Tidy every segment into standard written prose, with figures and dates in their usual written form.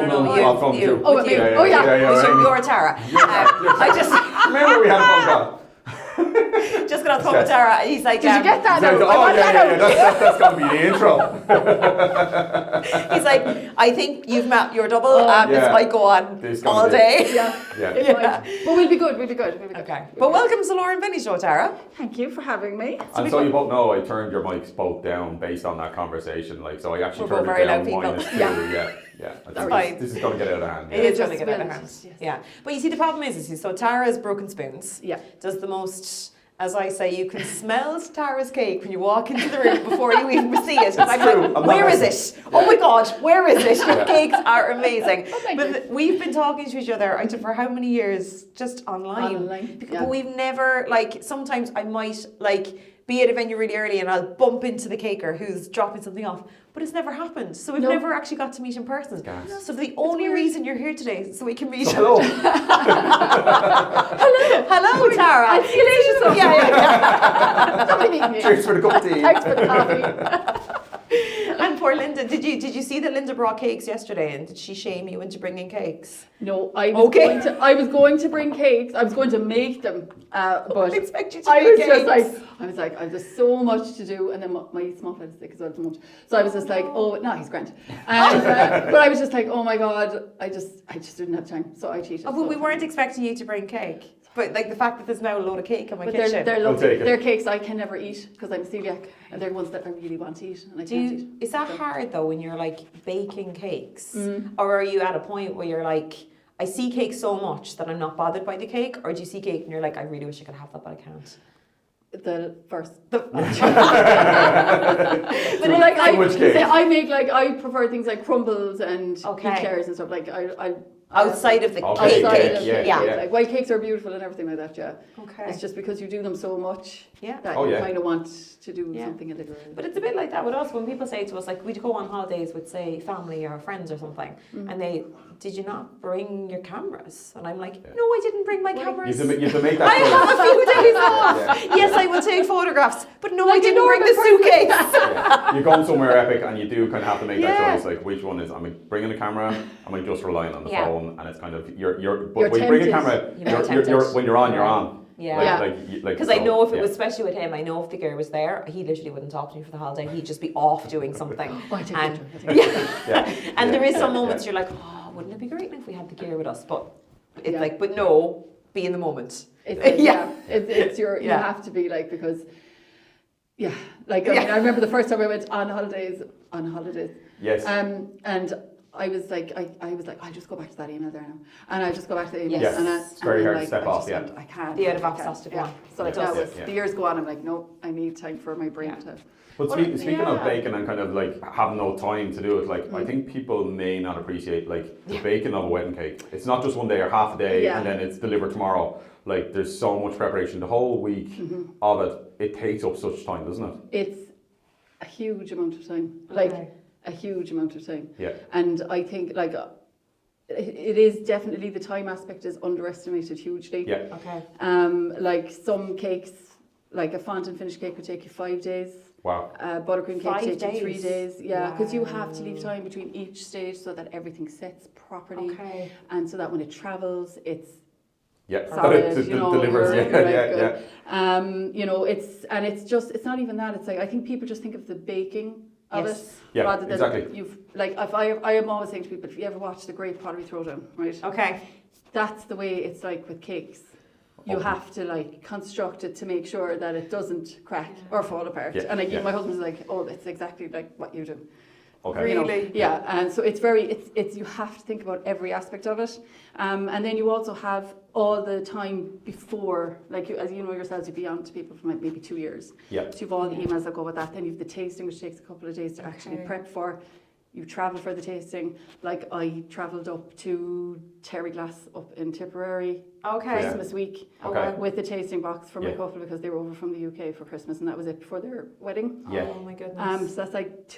from you. Oh, me. Yeah, Oh, yeah. You're Tara. I just Remember we had a phone call. just got off the phone with Tara. He's like, Did you get that? Oh, No, yeah. That's going to be the intro. he's like, I think you've met your double. This might go on all day. Yeah. But we'll be good. Okay. But welcome to Laura and Vinny Show, Tara. Thank you for having me. And so you both know I turned your mics both down based on that conversation. Like, so I actually We're turned both it very down loud minus people. 2. Yeah. That's fine. This is going to get out of hand. It is going to just get out of will. hand. Yes. Yeah. But you see, the problem is so Tara's broken spoons. Yeah. Does the most, as I say, you can smell Tara's cake when you walk into the room before you even see it. I'm true. like, where is it? Oh my God, where is it? Your cakes are amazing. But we've been talking to each other for how many years? Just online. But we've never, like, sometimes I might, like, be at a venue really early and I'll bump into the caker who's dropping something off. But it's never happened. So we've never actually got to meet in person. Gas. So the only reason you're here today is so we can meet. Hello. Hello, Tara. I'll see you later, so. Yeah. Lovely meeting you. Cheers for the cup of tea. Thanks for the coffee. And poor Linda, did you see that Linda brought cakes yesterday, and did she shame you into bringing cakes? No, I was going to bring cakes. I was going to make them, but I didn't expect you to I make was cakes. I've just so much to do, and then my small friend is sick as well at the moment. So I was just like, oh no, he's grand. And, but I was just like, oh my God, I just didn't have time, so I cheated. Oh, but we weren't expecting you to bring cake. But like the fact that there's now a load of cake in my kitchen. They're I'll lovely. take it. They're cakes I can never eat because I'm celiac, and they're ones that I really want to eat, and I can't eat. Is that hard though when you're like baking cakes? Or are you at a point where you're like, I see cake so much that I'm not bothered by the cake? Or do you see cake and you're like, I really wish I could have that, but I can't? The first. But like I I prefer things like crumbles and eclairs and stuff. Like I outside of the Okay, cake. yeah. Like white cakes are beautiful and everything like that. Yeah. Okay. It's just because you do them so much that Oh, you yeah. kind of want to do something a little. But it's a bit like that with us when people say to us, like, we'd go on holidays with, say, family or friends or something, and they, did you not bring your cameras? And I'm like, no, I didn't bring my cameras. You have to make that I have a few days off. Yeah. Yes, I will take photographs, but no, I didn't bring the suitcase. Yeah. You're going somewhere epic and you do kind of have to make that choice, like which one is, am I bringing a camera, am I just relying on the phone? And it's kind of, but when you bring a camera, you're when you're on. Yeah. Because I know if it was, yeah. especially with him, I know if the gear was there, he literally wouldn't talk to me for the whole day. He'd just be off doing something. And there is some moments you're like, oh, wouldn't it be great if we had the gear with us? But it's like, but no, be in the moment. It's your, you have to be like, because like I mean, I remember the first time I went on holidays. Yes. And I was like, I'll just go back to that email there now, and I'll just go back to the email. Yes. And it's very hard to step off. I can't. The out of office has to go on. So like that was the years go on. I'm like, no, I need time for my brain to. But speaking of baking and kind of like having no time to do it, like I think people may not appreciate like the baking of a wedding cake. It's not just one day or half a day and then it's delivered tomorrow. Like there's so much preparation. The whole week of it takes up such time, doesn't it? It's a huge amount of time. Like a huge amount of time. Yeah. And I think like it is definitely, the time aspect is underestimated hugely. Yeah. Okay. Like some cakes, like a fondant finished cake would take you 5 days. Wow. Buttercream cake takes you 3 days. Yeah, because you have to leave time between each stage so that everything sets properly. Okay. And so that when it travels, it's solid, delivers. You know, it's not even that. It's like, I think people just think of the baking of it, rather than I am always saying to people, if you ever watch The Great Pottery Throwdown, right? Okay. That's the way it's like with cakes. You have to like construct it to make sure that it doesn't crack or fall apart. Yeah. And my husband's like, oh, it's exactly like what you do. Okay. Really? Yeah. And so it's you have to think about every aspect of it. And then you also have all the time before, like as you know yourselves, you'd be on to people for like maybe 2 years. Yeah. So you've all the emails that go with that. Then you've the tasting, which takes a couple of days to actually prep for. You travel for the tasting. Like I travelled up to Terry Glass up in Tipperary Christmas week with the tasting box for my couple because they were over from the UK for Christmas, and that was it before their wedding. Yeah. Oh my goodness. So that's like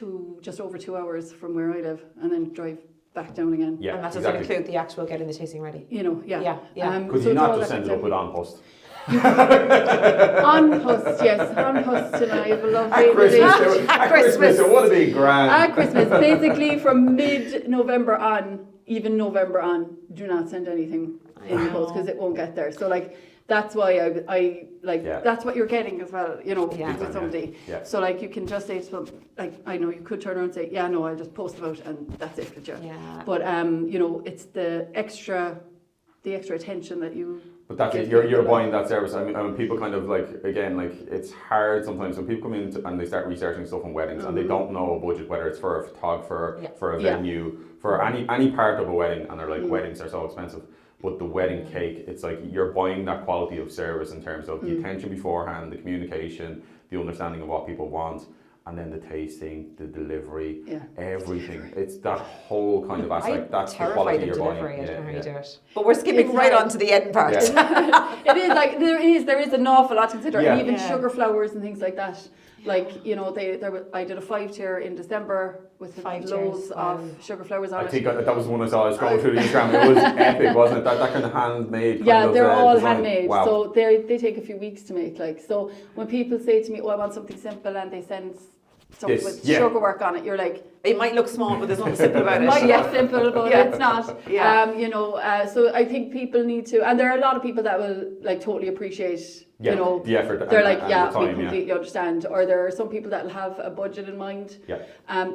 just over 2 hours from where I live, and then drive back down again. Yeah, and that doesn't include the actual getting the tasting ready. You know, Could you not just send it up with on post? On post, yes, on post tonight. At Christmas, it would have been grand. At Christmas, basically from mid-November on, even November on, do not send anything in the post because it won't get there. So like that's why I like that's what you're getting as well, you know, with somebody. Yeah. So like you can just say to them, like I know you could turn around and say, yeah, no, I'll just post about it and that's it for you. Yeah. But you know, it's the extra attention that you. But that's it. You're buying that service. I mean, people kind of like, again, like it's hard sometimes when people come in and they start researching stuff on weddings and they don't know a budget, whether it's for a photographer, for a venue, for any part of a wedding, and they're like, weddings are so expensive. But the wedding cake, it's like you're buying that quality of service in terms of the attention beforehand, the communication, the understanding of what people want, and then the tasting, the delivery, everything. It's that whole kind of aspect. That's the quality you're buying. I don't know how you do it. But we're skipping right on to the end part. Yeah. It is like there is an awful lot to consider, and even sugar flowers and things like that. Like, you know, I did a 5-tier in December with loads of sugar flowers on it. I think that was one I saw. I was scrolling through the Instagram. It was epic, wasn't it? That kind of handmade. They're all design. handmade. Wow. So they take a few weeks to make. Like, so when people say to me, "Oh, I want something simple," and they send stuff with sugar work on it, you're like, it might look small, but there's nothing simple about it. It might get simple, but it's not. Yeah. You know, so I think people need to, and there are a lot of people that will like totally appreciate. You know, the effort. They're and the time, we completely understand. Or there are some people that will have a budget in mind. Yeah.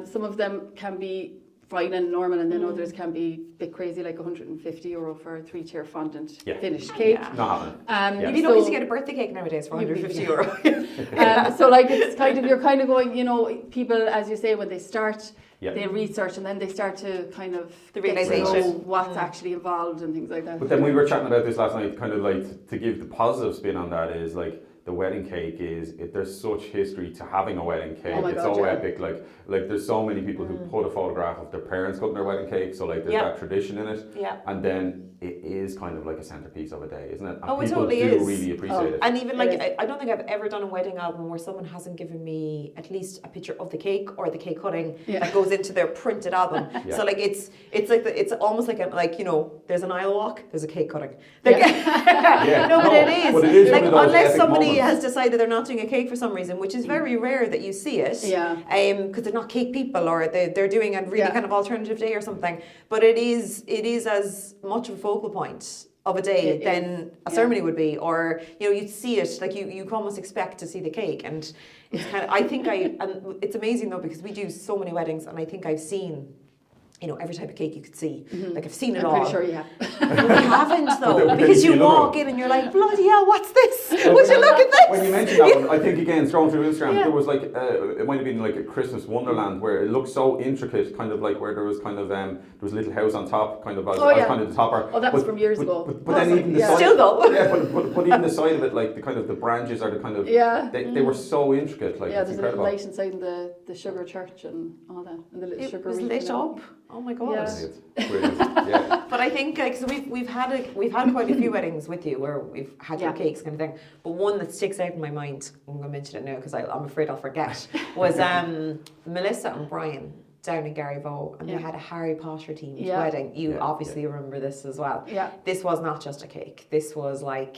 Some of them can be fine and normal, and then others can be a bit crazy, like €150 for a 3-tier fondant finished cake. Not happening. You'd be lucky to get a birthday cake nowadays for €150. So like it's kind of, you're kind of going, you know, people, as you say, when they start, they research and then they start to kind of the realization know what's actually involved and things like that. But then we were chatting about this last night, kind of like to give the positive spin on that is like the wedding cake there's such history to having a wedding cake. It's so epic. Like there's so many people who put a photograph of their parents cutting their wedding cake. So like there's that tradition in it. Yeah. And then it is kind of like a centerpiece of a day, isn't it? And it people totally do is. really appreciate it. And even like I don't think I've ever done a wedding album where someone hasn't given me at least a picture of the cake or the cake cutting that goes into their printed album. So like it's like it's almost like you know, there's an aisle walk, there's a cake cutting. Like, no, but it is. But it is like unless somebody moments. has decided they're not doing a cake for some reason, which is very rare that you see it. Because they're not cake people or they're doing a really kind of alternative day or something. But it is as much of a focal point of a day than a ceremony would be, or you know, you'd see it like you can almost expect to see the cake, and it's kind of and it's amazing though because we do so many weddings, and I think I've seen, you know, every type of cake you could see. Like I've seen it all. I'm pretty sure you have. But we haven't though, because you walk in and you're like, bloody hell, what's this? Would you look at this? When you mentioned that one, I think again, scrolling through Instagram, there was like, it might have been like a Christmas Wonderland where it looked so intricate, kind of like where there was kind of, there was a little house on top, kind of as kind of the topper. Oh, that was from years ago. But then even the side, still though. but even the side of it, like the kind of the branches are the kind of, they were so intricate, like it's there's incredible. a little light inside the sugar church and all that, and the little sugar was lit up. Oh my god! Brilliant. But I think like so we've had quite a few weddings with you where we've had your cakes kind of thing. But one that sticks out in my mind, I'm going to mention it now because I'm afraid I'll forget, was Melissa and Brian down in Garryvoe, and they had a Harry Potter themed wedding. You obviously remember this as well. Yeah. This was not just a cake. This was like.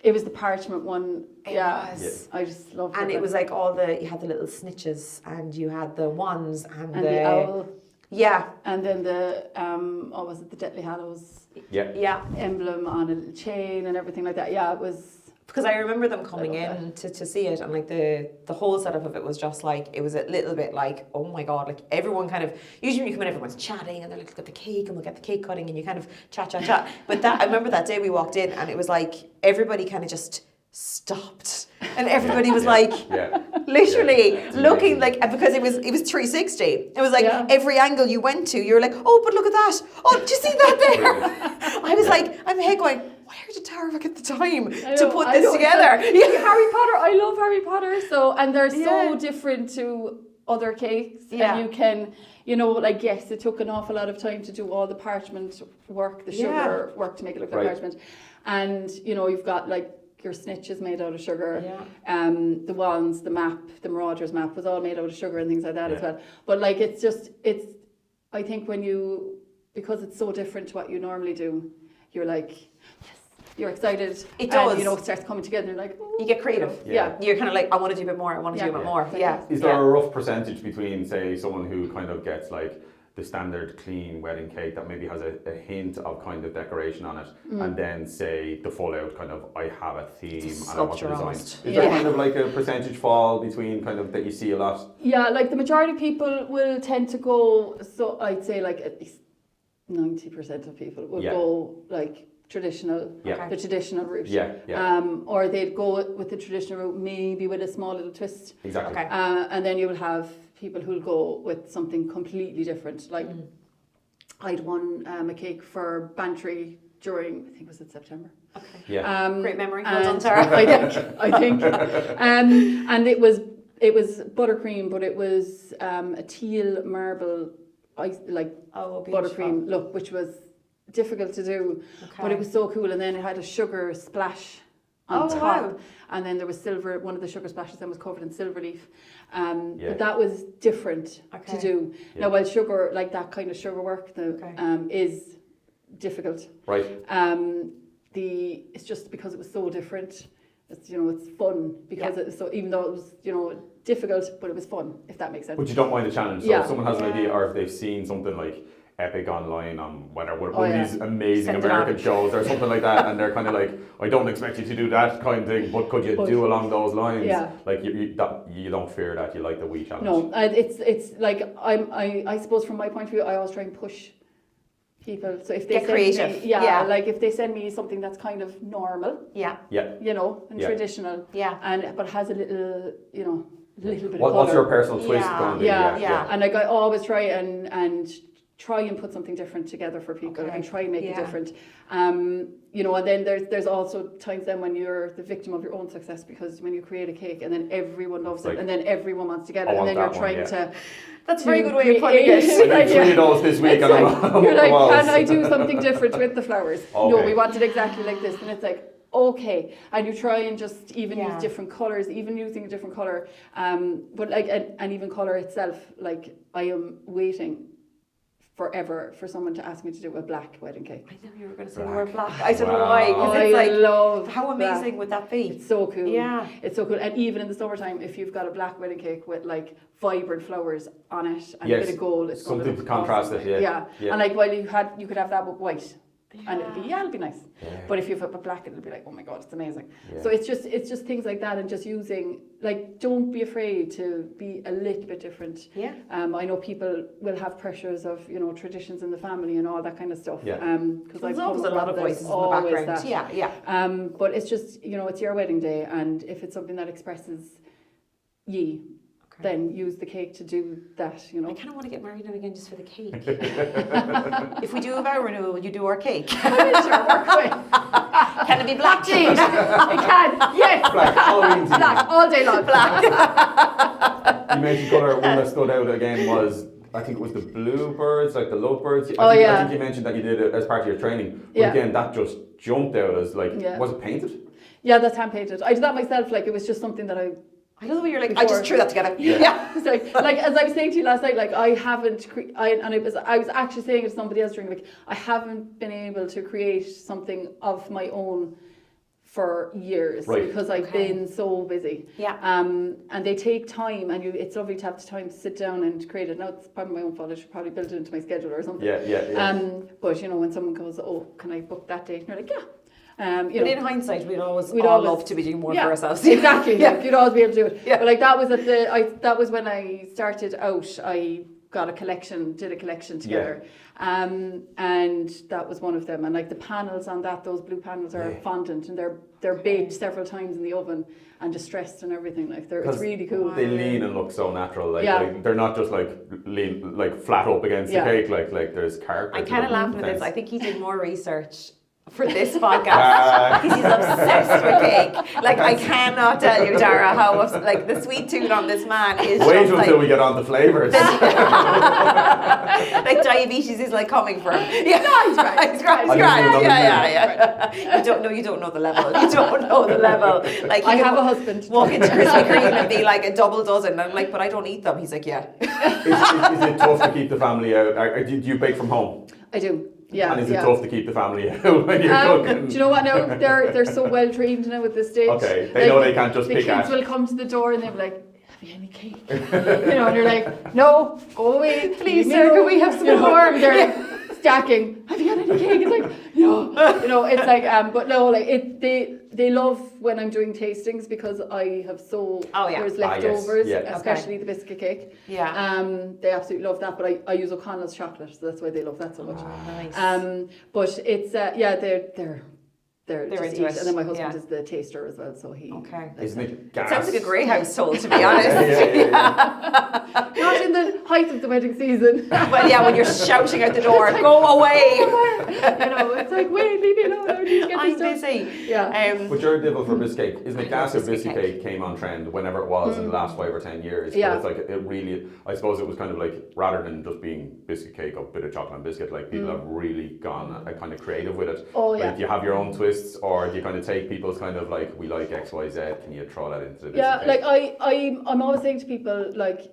It was the parchment one. It was. I just loved it. And it was like you had the little snitches, and you had the wands, and the owl. Yeah. And then the, what was it, the Deathly Hallows emblem on a little chain and everything like that. Yeah, it was. Because I remember them coming in to see it, and like the whole setup of it was just like, it was a little bit like, oh my God, like everyone kind of, usually when you come in, everyone's chatting and they're like, look at the cake and we'll get the cake cutting, and you kind of chat. But I remember that day we walked in and it was like, everybody kind of just stopped, and everybody was like literally looking like, because it was 360. It was like every angle you went to, you were like, oh, but look at that, oh, did you see that there? I was like, I'm here going, where did Tara get the time to put this together? Harry Potter, I love Harry Potter, and they're so different to other cakes, and you can, you know, like, yes, it took an awful lot of time to do all the parchment work, the sugar work to make it look like parchment, and you know, you've got like your snitches made out of sugar, the wands, the map, the Marauders map was all made out of sugar and things like that as well. But like, it's I think because it's so different to what you normally do, you're like, yes, you're excited. It does. And, you know, it starts coming together and you're like, you get creative. You're kind of like, I want to do a bit more, I want to do a bit more. Is there a rough percentage between, say, someone who kind of gets like the standard clean wedding cake that maybe has a hint of kind of decoration on it, and then say the full out kind of I have a theme and I want to design. Is there kind of like a percentage fall between kind of that you see a lot? Yeah, like the majority of people will tend to go, so I'd say like at least 90% of people will go like traditional, the traditional route. Or they'd go with the traditional route, maybe with a small little twist. Exactly. And then you will have people who'll go with something completely different. Like I'd won a cake for Bantry during, I think was it September. Okay. Yeah. Great memory. Well done, Tara. I think. And it was buttercream, but it was a teal marble buttercream look, which was difficult to do, but it was so cool. And then it had a sugar splash on top, and then there was silver. One of the sugar splashes then was covered in silver leaf. But that was different to do. Now, while sugar, like that kind of sugar work, is difficult. Right. It's just because it was so different. It's, it's fun because it was so, even though it was, difficult, but it was fun, if that makes sense. But you don't mind the challenge. So if someone has an idea, or if they've seen something like epic online on one of these amazing American shows or something like that, and they're kind of like, I don't expect you to do that kind of thing, but could you do along those lines? Like you don't fear that, you like the wee challenge. No, it's like I suppose from my point of view, I always try and push people. So if they get creative, like if they send me something that's kind of normal, and traditional, but has a little, little bit of colour. What's your personal twist going to be? And like I always try and try and put something different together for people and try and make it different. And then there's also times then when you're the victim of your own success, because when you create a cake and then everyone loves it and then everyone wants to get it, and then you're trying to. That's a very good way of putting it. Like, 3 of those this week. You're like, can I do something different with the flowers? No, we want it exactly like this, and it's like. Okay, and you try and just even use different colours, even using a different colour, but like and even colour itself. Like I am waiting forever for someone to ask me to do a black wedding cake. I knew you were going to say the word black. I don't know why. Because I love how amazing black. Would that be? It's so cool. Yeah, it's so cool. And even in the summertime, if you've got a black wedding cake with like vibrant flowers on it and a bit of gold, it's something to contrast it. Yeah. And like while you could have that with white. And it'll be nice. But if you have a black, it'll be like, oh my god, it's amazing. So it's just things like that, and just using, like, don't be afraid to be a little bit different. I know people will have pressures of traditions in the family and all that kind of stuff. Because there's always a lot of voices in the background. But it's just it's your wedding day, and if it's something that expresses ye. Then use the cake to do that, I kind of want to get married now again just for the cake. If we do a vow renewal, will you do our cake? Can it be black? It can, yes. Black, all day long. Black. You mentioned colour. One that stood out again was, I think it was the bluebirds, like the lovebirds. I think you mentioned that you did it as part of your training. But again, that just jumped out as like, was it painted? Yeah, that's hand painted. I did that myself. Like it was just something that I love the way you're like, I just threw that together. It's like as I was saying to you last night, like I was actually saying it to somebody else during the week, I haven't been able to create something of my own for years because I've been so busy. And they take time, and it's lovely to have the time to sit down and create it. Now it's probably my own fault. I should probably build it into my schedule or something. But when someone goes, oh, can I book that date? And you're like, yeah. But in hindsight, we'd always love to be doing more for ourselves. Exactly. You'd always be able to do it. But like that was that was when I started out. I got did a collection together, and that was one of them. And like the panels on that, those blue panels are fondant, and they're baked several times in the oven and distressed and everything. Like it's really cool. They lean and look so natural. Like they're not just like flat up against the cake. Like there's character. I kind of laugh at this. I think he did more research for this podcast because he's obsessed with cake. Like I cannot tell you, Dara, how like the sweet tooth on this man is. Wait until we get on the flavours. Like diabetes is like coming for him. He's grand. You don't know the level. You don't know the level. Like I have a husband. Walk into Krispy Kreme and be like a double dozen. And I'm like, but I don't eat them. He's like, yeah. Is it tough to keep the family out? Do you bake from home? I do. Yeah, and is it tough to keep the family out when you're cooking? Do you know what? Now they're so well trained now at this stage. Okay, they know they can't just pick at. The kids will come to the door and they'll be like, have you any cake? And you're like, no, go away. Please, sir, can we have some more? And they're like, stacking, have you had any cake? It's like, no. It's like, but no, like they love when I'm doing tastings because I have there's leftovers, especially the biscuit cake. Yeah. They absolutely love that, but I use O'Connell's chocolate, so that's why they love that so much. Nice. But it's they're just into it. And then my husband is the taster as well, so he. Okay. Isn't it gas? Sounds like a great household, to be honest. Not in the height of the wedding season. Well, yeah, when you're shouting out the door, like, go away. It's like, wait, leave me alone. I need to get I'm this busy. Yeah. But you're a devil for biscuit cake. Isn't it gas or biscuit cake came on trend whenever it was in the last 5 or 10 years? Yeah. But it's like, it really, I suppose it was kind of like, rather than just being biscuit cake or bit of chocolate and biscuit, like people have really gone kind of creative with it. Oh, yeah. Like, do you have your own twists, or do you kind of take people's kind of like, we like X, Y, Z, can you throw that into the biscuit cake? Like I'm always saying to people, like,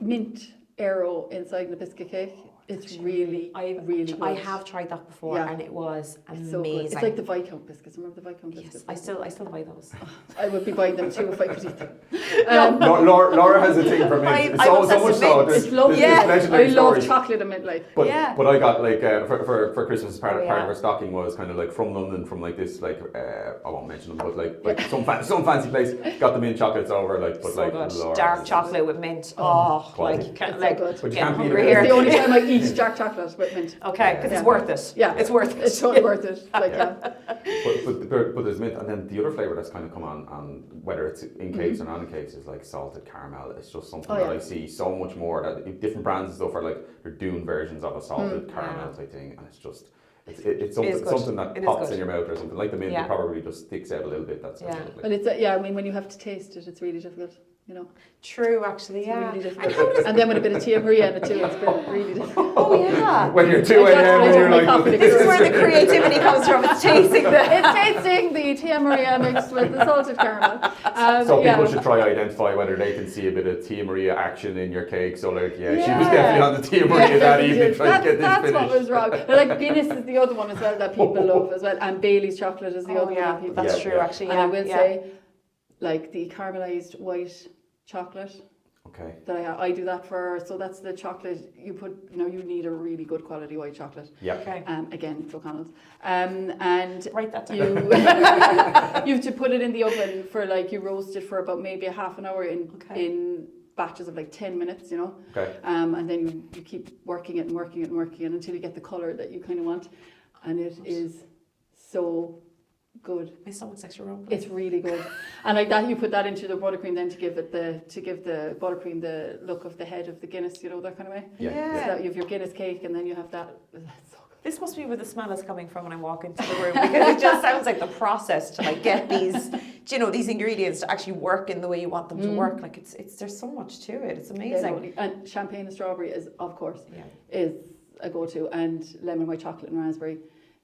mint arrow inside the biscuit cake. It's really good. I have tried that before, and it was amazing. So good. It's like the Viscount biscuits. Remember the Viscount biscuits? I still buy those. I would be buying them too if I could eat them. Laura has a thing for mint. So much so. It's lovely. I love chocolate and mint, like. But I got like for Christmas part of our stocking was kind of like from London, from like this like I won't mention them, but like some fancy place got the mint chocolates over, like, but so like good. Dark chocolate with mint. Like you can't but you can't beat it. It's the only time I eat dark chocolate with mint. Okay, because it's worth it. Yeah, it's worth it. It's totally worth it. Like But there's mint, and then the other flavour that's kind of come on whether it's in cakes or not in cakes, is like salted caramel. It's just something that I see so much more. That different brands and stuff are like, they're doing versions of a salted caramel type thing, and it's just. It's something that pops in your mouth or something. Like the mint, it probably just sticks out a little bit. That's but it's I mean, when you have to taste it, it's really difficult. True, actually, really difficult. And then with a bit of Tia Maria in it too, it's been really difficult. Oh yeah. When you're 2 a.m. and you're like, this is where the creativity comes from. It's tasting the Tia Maria mixed with the salted caramel. So people should try identify whether they can see a bit of Tia Maria action in your cake. So like, she was definitely on the Tia Maria that evening trying to get this finished. That's what was wrong. Like Guinness is the other one as well that people love as well, and Bailey's chocolate is the other one that people love. That's true, actually. And I will say, like the caramelized white chocolate. Okay. That I do that for. So that's the chocolate you put. You need a really good quality white chocolate. Yeah. Okay. Again, it's O'Connell's. And write that down. You have to put it in the oven for you roast it for about maybe a half an hour in batches of like 10 minutes. Okay. And then you keep working it until you get the color that you kind of want, and it is so good. My stomach's extra wrong. It's really good, and like that, you put that into the buttercream then to give the buttercream the look of the head of the Guinness, that kind of way. Yeah. So that you have your Guinness cake, and then you have that. That's so good. This must be where the smell is coming from when I walk into the room, because it just sounds like the process to get these, these ingredients to actually work in the way you want them to work. Like it's there's so much to it. It's amazing. And champagne and strawberry is, of course, is a go-to, and lemon white chocolate and raspberry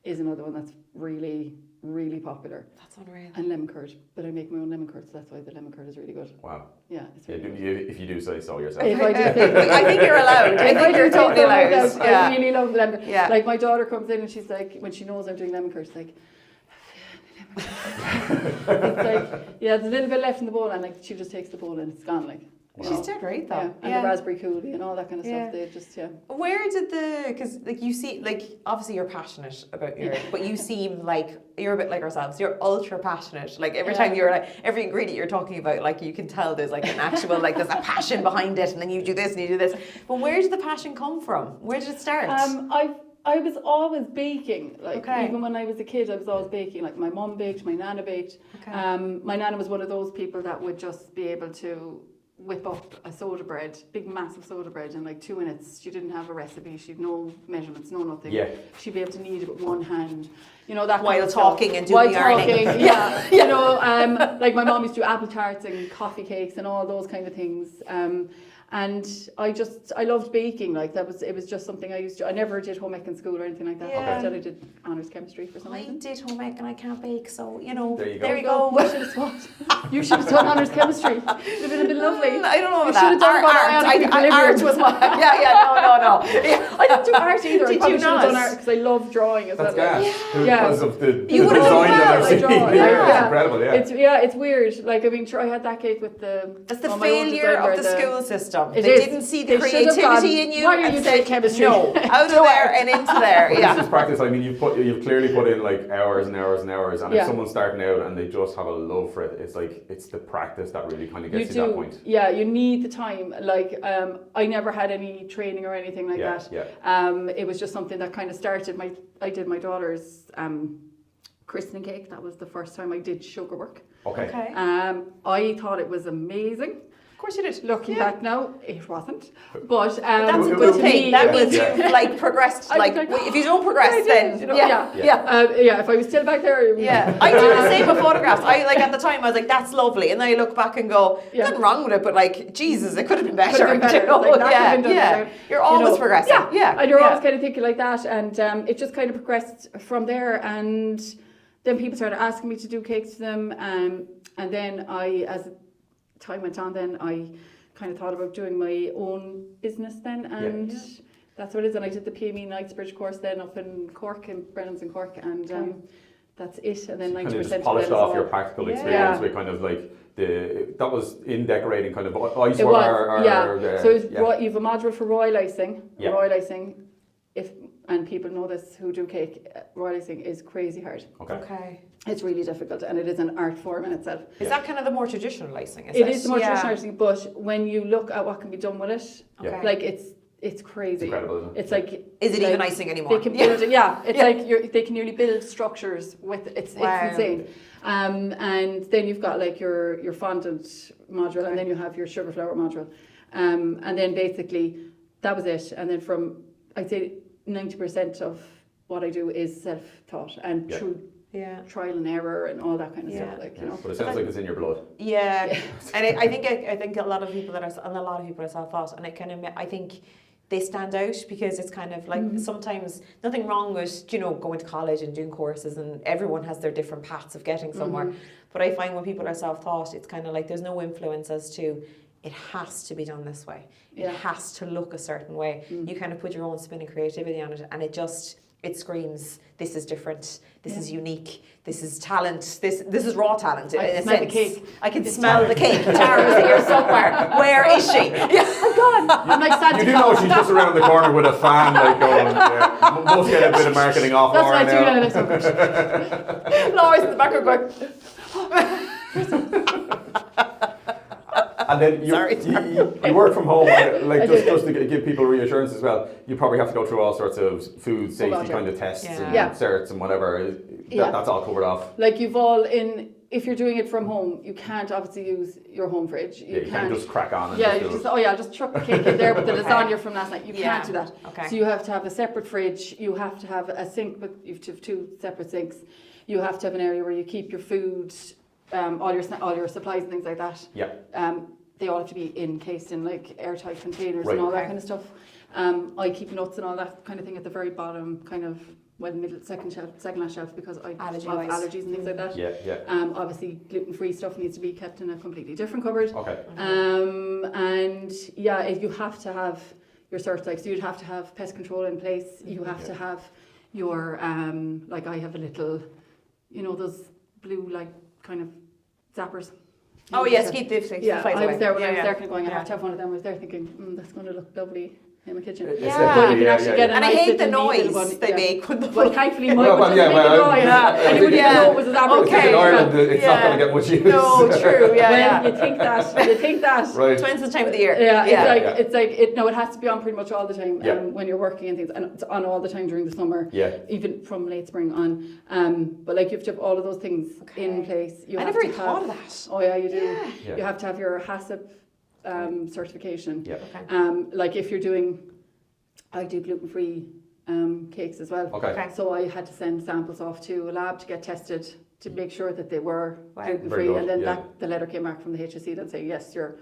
is another one that's really, really popular. That's unreal. And lemon curd, but I make my own lemon curd, so that's why the lemon curd is really good. Wow. Yeah, it's really good. If you do say so yourself. If I do I think you're allowed. I think you're totally allowed. I really love lemon. Yeah. Like my daughter comes in and she's like, when she knows I'm doing lemon curd, she's like, it's like, there's a little bit left in the bowl, and she just takes the bowl and it's gone. Wow. She's dead right though. And the raspberry coulis and all that kind of stuff. They just Where did because you see, obviously you're passionate about your, but you seem like you're a bit like ourselves. You're ultra passionate. Every time you're every ingredient you're talking about, you can tell there's an actual there's a passion behind it, and then you do this and you do this. But where did the passion come from? Where did it start? I was always baking. Even when I was a kid, I was always baking. My mum baked, my nana baked. Okay. My nana was one of those people that would just be able to whip up a soda bread, big massive soda bread in 2 minutes. She didn't have a recipe, she had no measurements, no nothing. Yeah. She'd be able to knead it with one hand. That while kind of talking stuff. and doing yarning. My mom used to do apple tarts and coffee cakes and all those kind of things. And I loved baking. It was just something I used to. I never did home ec in school or anything like that. Yeah. Instead I did honours chemistry for some reason. I did home ec and I can't bake, so There you go. You should have swapped. You should have done honours chemistry. It would have been lovely. I don't know about that. Art was what. No. Yeah, I didn't do art either. Did I probably you should have not? done art because I love drawing as That's well. gas. Yeah. Because of the You would have design done that well. I've seen. I draw, It's yeah. incredible, yeah. It's weird. Like, I mean, sure, I had that cake with the... It's the on my own failure design of where the school system. It They is. didn't see They the should have gone, creativity in you "Why are and you said, doing chemistry?" no, out of there and into there. But Yeah. this is practice. I mean, you've clearly put in like hours and hours and hours, and if Yeah. someone's starting out and they just have a love for it, it's like it's the practice that really kind of gets you to that point. Yeah, you need the time. Like, I never had any training or anything like that. Yeah. It was just something that kind of started. I did my daughter's christening cake. That was the first time I did sugar work. Okay. I thought it was amazing. Of course you did. Looking back now, it wasn't. But That's a But good to thing. me, That it means was- you've like progressed. Like, if you don't progress, I did, then you know, yeah. yeah. If I was still back there, Yeah, I do the same with photographs. I like at the time I was like, that's lovely, and then I look back and go, nothing wrong with it, but like, Jesus, it could have been better. Could have been better. You know? Like, that could have been done better. You're always know. progressing. Yeah, and you're always kind of thinking like that, and it just kind of progressed from there. And then people started asking me to do cakes to them, and then as time went on, then I kind of thought about doing my own business then, and that's what it is. And I did the PME Knightsbridge course then up in Cork, in Brennan's in Cork, and that's it. And then 90% Kind of just polished off your practical experience with kind of like that was in decorating kind of ice It or, was, so you've a module for royal icing. Yeah. Royal icing, and people know this who do cake, royal icing is crazy hard. Okay. It's really difficult, and it is an art form in itself. Is that kind of the more traditional icing? It is the more traditional icing, but when you look at what can be done with it, like it's crazy. It's incredible, isn't it? It's like, is it even icing anymore? They can build it. Yeah, it's like they can nearly build structures with it. It's insane. And then you've got like your fondant module, and then you have your sugar flour module, and then basically that was it. And then from, I'd say 90% of what I do is self-taught and through trial and error and all that kind of stuff. Like, you know. But it sounds like it's in your blood. Yeah, and I think a lot of people are self-taught, and it kind of, I think they stand out because it's kind of like sometimes nothing wrong with, you know, going to college and doing courses, and everyone has their different paths of getting somewhere. But I find when people are self-taught, it's kind of like there's no influence as to it has to be done this way. It has to look a certain way. You kind of put your own spin and creativity on it, and it screams, this is different, this is unique, this is talent, this is raw talent in a sense. The cake. I can smell the cake. Tara's here somewhere. Where is she? Oh God! I'm like Santa You do know she's just around the corner with a fan, like going, must get a bit of marketing off That's Laura what I do now. Laura's in the background going, And then you work from home, like just to give people reassurance as well. You probably have to go through all sorts of food safety kind of tests and certs and whatever. That's all covered off. Like if you're doing it from home, you can't obviously use your home fridge. You can't just crack on and I'll just chuck the cake in there with the lasagna from last night. You can't do that. Okay. So you have to have a separate fridge. You have to have a sink, but you have to have 2 separate sinks. You have to have an area where you keep your food, all your supplies and things like that. Yeah. They all have to be encased in like airtight containers and all that kind of stuff. I keep nuts and all that kind of thing at the very bottom, kind of middle, second last shelf, because I have allergies and things like that. Yeah. Obviously, gluten-free stuff needs to be kept in a completely different cupboard. Okay. And you have to have your certs, like, so you'd have to have pest control in place. You have to have your like, I have a little, you know, those blue like kind of zappers. oh yes, keep the flies away. I was there when I was there kind of going, I have to have one of them. I was there thinking, that's going to look lovely in my kitchen. But you can actually get a and nice I hate the little neat noise they make when the Well, thankfully mine doesn't make a noise. And you wouldn't even know it was a zapper. Okay. In Ireland, it's not going to get much use. No, true. You think that. Right. Depends the time of the year. It has to be on pretty much all the time when you're working and things, and it's on all the time during the summer. Yeah. Even from late spring on. But like, you have to have all of those things in place. I never even thought of that. Oh yeah, you do. Yeah. You have to have your HACCP certification. Yeah. Okay. Like if you're doing, I do gluten-free cakes as well. Okay. So I had to send samples off to a lab to get tested to make sure that they were gluten-free, Very good, and then the letter came back from the HSE that saying yes, you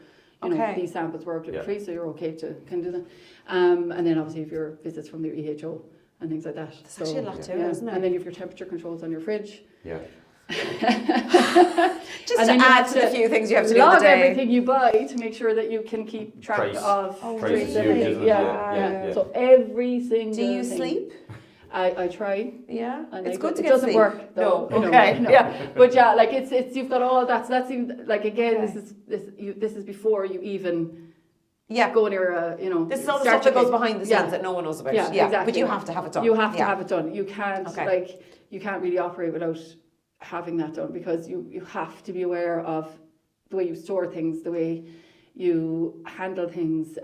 know, these samples were gluten-free, so you're okay to can do that. And then obviously if your visits from the EHO and things like that. That's actually a lot too, isn't it? And then you have your temperature controls on your fridge. Yeah. Just to add to the few things you have to do in the log day. everything you buy to make sure that you can keep track of. Trace is huge, isn't it? Yeah. So every single Do you thing. sleep? I try. Yeah, And it's good to it get doesn't sleep. work though. No, okay, No. yeah. But yeah, like it's you've got all that. So that's even, like again, this is before you even go near This is all the stuff that goes behind the scenes that no one knows about. Yeah, exactly. But you have to have it done. You have to have it done. You can't you can't really operate without having that done, because you have to be aware of the way you store things, the way you handle things,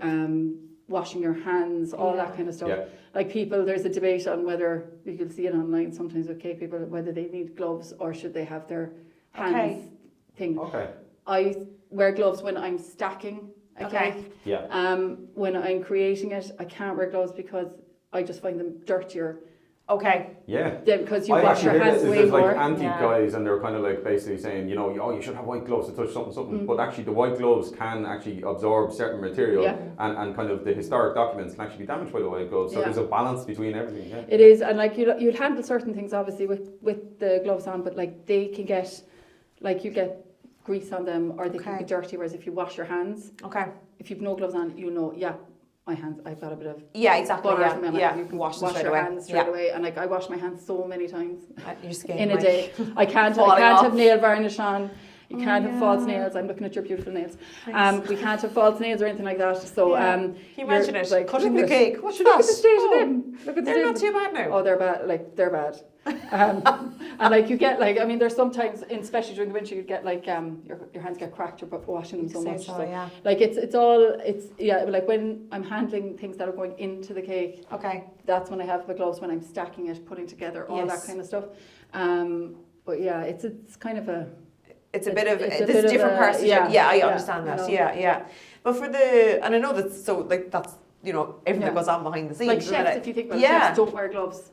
washing your hands, all that kind of stuff. Yeah. Like people, there's a debate on whether, you can see it online sometimes with cake people, whether they need gloves or should they have their hands thing. Okay. I wear gloves when I'm stacking a cake. Yeah. When I'm creating it, I can't wear gloves because I just find them dirtier. Okay. Yeah. Because you wash your hands way there's more. like antique guys, and they're kind of like basically saying, you know, you should have white gloves to touch something. But actually, the white gloves can actually absorb certain material, and kind of the historic documents can actually be damaged by the white gloves. So there's a balance between everything. Yeah. It is, and like you'll handle certain things obviously with the gloves on, but like they can get, like you get grease on them, or they can be dirty. Whereas if you wash your hands, if you've no gloves on, you know, my hands, I've got a bit of butter from them. Yeah, you can wash your hands straight away. And like I wash my hands so many times your in a day. I can't have nail varnish on. You can't have false nails. I'm looking at your beautiful nails. We can't have false nails or anything like that. So can you imagine it? Like, cutting the cake. What's that? Look at the state of them. Look at the They're not too bad now. Oh, they're bad. Like they're bad. And like you get like, I mean, there's sometimes, especially during the winter, you get like your hands get cracked or washing them so much. So like it's like when I'm handling things that are going into the cake. That's when I have the gloves, when I'm stacking it, putting together all that kind of stuff. But yeah, it's kind of a. It's different parts. I understand that. Yeah. But for and I know that's so like that's everything that goes on behind the scenes. Like chefs, if you think about it, chefs don't wear gloves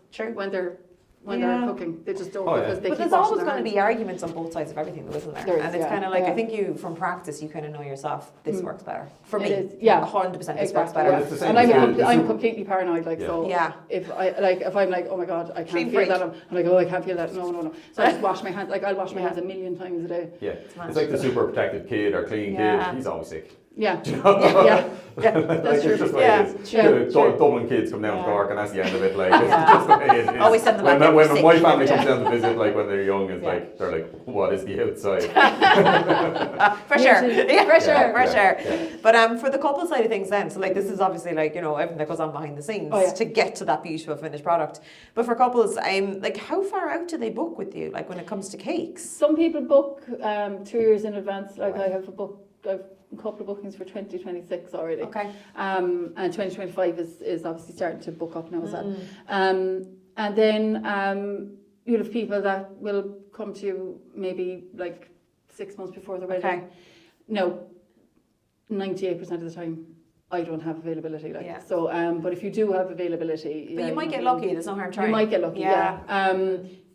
when they're cooking. They just don't because they But keep there's always going to be arguments on both sides of everything, though, isn't there? And it's kind of like I think you from practice you kind of know yourself. This works better for me. 100%. This works better. And I'm completely paranoid. Like so. If I'm like, oh my god, I can't feel that. I'm like, oh, I can't feel that. No. So I just wash my hands. Like I'll wash my hands a million times a day. Yeah. It's like the super protected kid or clean kid. He's always sick. Yeah. Do you know? That's true. It's just the way it is. Dublin kids come down to Cork, and that's the end of it. Like it's just the way it is. Always send them back when my family comes down to visit, like when they're young, it's like they're like, what is the outside? For sure. But for the couple side of things, then, so like this is obviously like everything that goes on behind the scenes to get to that beautiful finished product. But for couples, like how far out do they book with you? Like when it comes to cakes? Some people book 2 years in advance. Like I have a couple of bookings for 2026 already. And 2025 is obviously starting to book up now as well. And then you'll have people that will come to you maybe like 6 months before they're ready. No, 98% of the time I don't have availability. So, but if you do have availability, but you might get lucky. There's no harm trying. You might get lucky.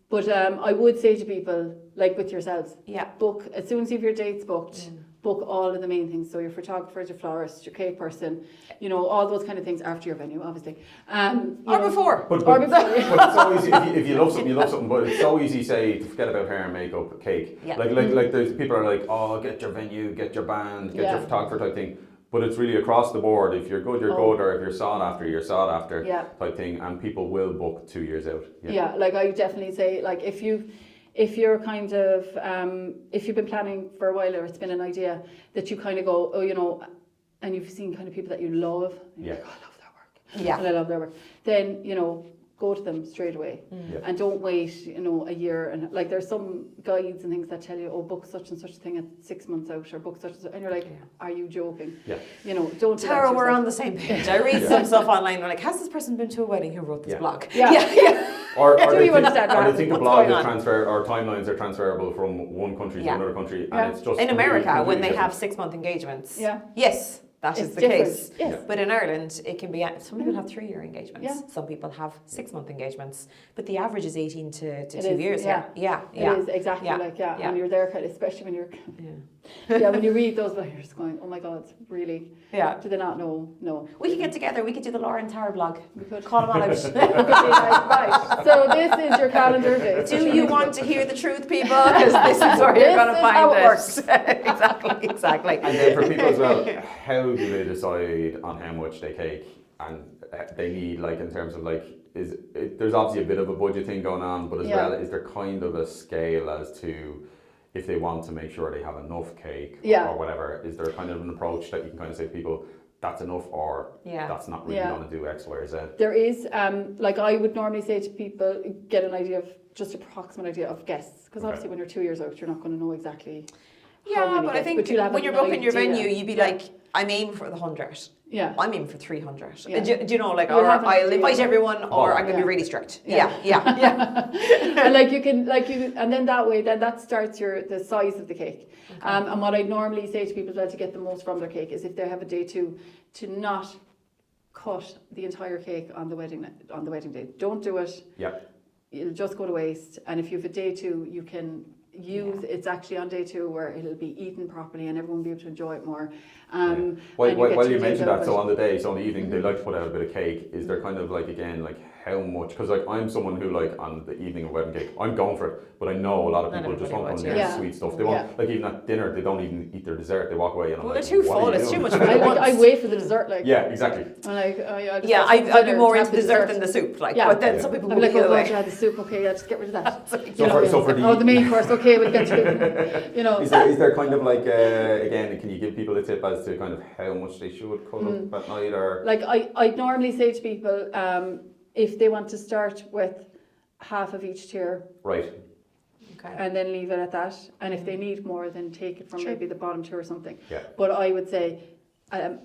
But I would say to people, like with yourselves, book as soon as you have your dates booked. Book all of the main things. So your photographers, your florist, your cake person, all those kind of things after your venue, obviously. Or before. But it's so easy. If you love something, you love something. But it's so easy, say, to forget about hair and makeup, cake. Like there's people are like, oh, get your venue, get your band, get your photographer type thing. But it's really across the board. If you're good, you're good. Or if you're sought after, you're sought after type thing. And people will book 2 years out. Like I definitely say, like if you're kind of, if you've been planning for a while or it's been an idea that you kind of go, and you've seen kind of people that you love, and you're like, oh, I love that work. And I love their work. Then, go to them straight away and don't wait, a year. And like there's some guides and things that tell you, book such and such a thing at 6 months out or book such and such. And you're like, are you joking? Don't. Tara, we're on the same page. I read some stuff online. We're like, has this person been to a wedding? Who wrote this blog? Or do you understand? Or they think the blog is timelines are transferable from one country to another country, and it's just in America when they have 6 month engagements. Yes, that is the case. But in Ireland, it can be. Some people have 3 year engagements. Some people have 6 month engagements. But the average is 18 to 2 years. It is exactly and you're there, especially when you're Yeah, when you read those, you're just going, oh my God, really? Yeah. Do they not know? No. We could get together. We could do the Lauren Tower blog. We could Call them all out. Right. So this is your calendar day. Do you want to hear the truth, people? Because this is where you're going to find how it. it works. Exactly. And then for people as well, how do they decide on how much they cake and they need, like, in terms of like, there's obviously a bit of a budget thing going on, but as well, is there kind of a scale as to if they want to make sure they have enough cake or whatever? Is there kind of an approach that you can kind of say to people, that's enough, or that's not really going to do X, Y, or Z? There is, like I would normally say to people, get an idea of, just approximate idea of guests, because obviously when you're 2 years out, you're not going to know exactly. Yeah, but I think when you're booking your venue, you'd be like, I'm aiming for the 100. Yeah. I'm aiming for 300. Yeah. Do you know, like, or I'll invite everyone, or I'm going to be really strict. Yeah. And like you can, and then that way, then that starts the size of the cake. Okay. And what I normally say to people to get the most from their cake is if they have a day two, to not cut the entire cake on the wedding day. Don't do it. Yeah. It'll just go to waste. And if you have a day two, you can it's actually on day two where it'll be eaten properly and everyone will be able to enjoy it more. Well, you mentioned that, so on the day, so on the evening, they like to put out a bit of cake. Is there kind of like, again, like how much? Because like I'm someone who, like, on the evening of wedding cake, I'm going for it, but I know a lot of people just want sweet stuff. They want, like, even at dinner, they don't even eat their dessert. They walk away and I'm they're too full. It's too much food. I wait for the dessert, like. Yeah, exactly. I'm like, I'd be more into dessert than the soup, like. But then some people I'm like, oh god, you had the soup, okay, just get rid of that. So for the main course, okay, we'll get to it. You know. Is there kind of like again, can you give people a tip as to kind of how much they should cut up at night, or? Like I normally say to people, if they want to start with half of each tier, right, and then leave it at that, and if they need more, then take it from maybe the bottom tier or something. Yeah. But I would say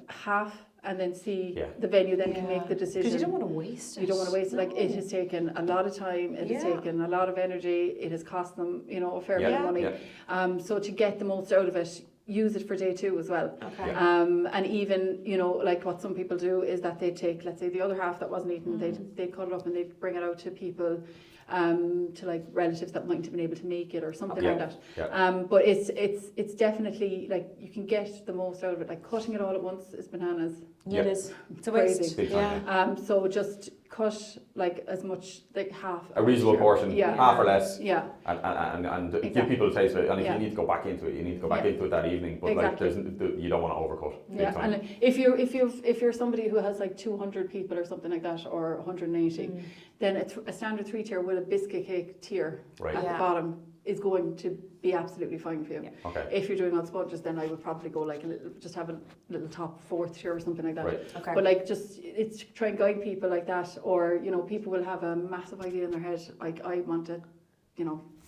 half, and then see the venue then can make the decision. Because you don't want to waste it. You don't want to waste it. Like, it has taken a lot of time, it has taken a lot of energy, it has cost them, a fair bit of money. Yeah. So to get the most out of it, use it for day two as well. Okay. And even, like what some people do is that they take, let's say, the other half that wasn't eaten, they'd cut it up and they'd bring it out to people, to like relatives that mightn't have been able to make it or something like that. Yeah. But it's definitely, like, you can get the most out of it. Like, cutting it all at once is bananas. Yeah, it is. It's a waste. Crazy. Yeah. So just cut like as much, like half. A reasonable portion, half or less. Yeah. And give people a taste of it. And if you need to go back into it, you need to go back into it that evening. But like, you don't want to overcut. Yeah. And if you're somebody who has like 200 people or something like that, or 180, then a standard 3-tier with a biscuit cake tier at the bottom is going to be absolutely fine for you. Yeah. Okay. If you're doing on sponges, then I would probably go like just have a little top 4th tier or something like that. Right. Okay. But like, it's try and guide people like that, or people will have a massive idea in their head. Like, I want a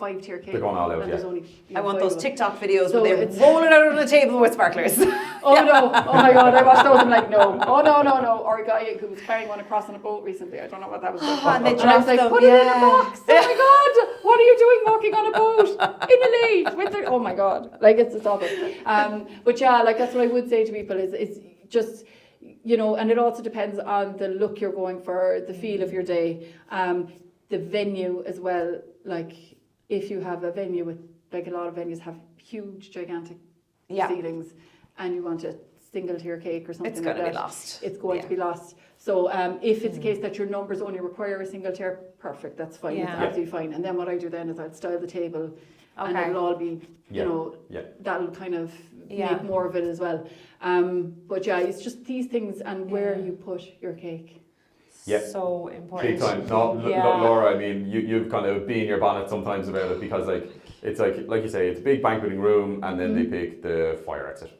5-tier cake. They're going all out, only, I want those TikTok videos where they're rolling out on the table with sparklers. No! Oh my God! I watched those. I'm like, no! Oh no! Or a guy who was carrying one across on a boat recently. I don't know what that was. And they I was like, put it in a box. Oh my God! What are you doing walking on a boat in a lake with the? Oh my God! Like, it's awful. But yeah, like, that's what I would say to people is just, and it also depends on the look you're going for, the feel of your day, the venue as well. Like, if you have a venue with, like, a lot of venues have huge, gigantic ceilings, and you want a single tier cake or something, it's going like to be that, lost. It's going to be lost. So if it's the case that your numbers only require a single tier, perfect, that's fine. It's absolutely fine. And then what I do then is I'd style the table, and it'll all be, that'll kind of make more of it as well. But it's just these things and where you put your cake. Yeah. So important. Big time. No, Laura, I mean, you've kind of been in your bonnet sometimes about it, because it's like you say, it's a big banqueting room, and then they pick the fire exit.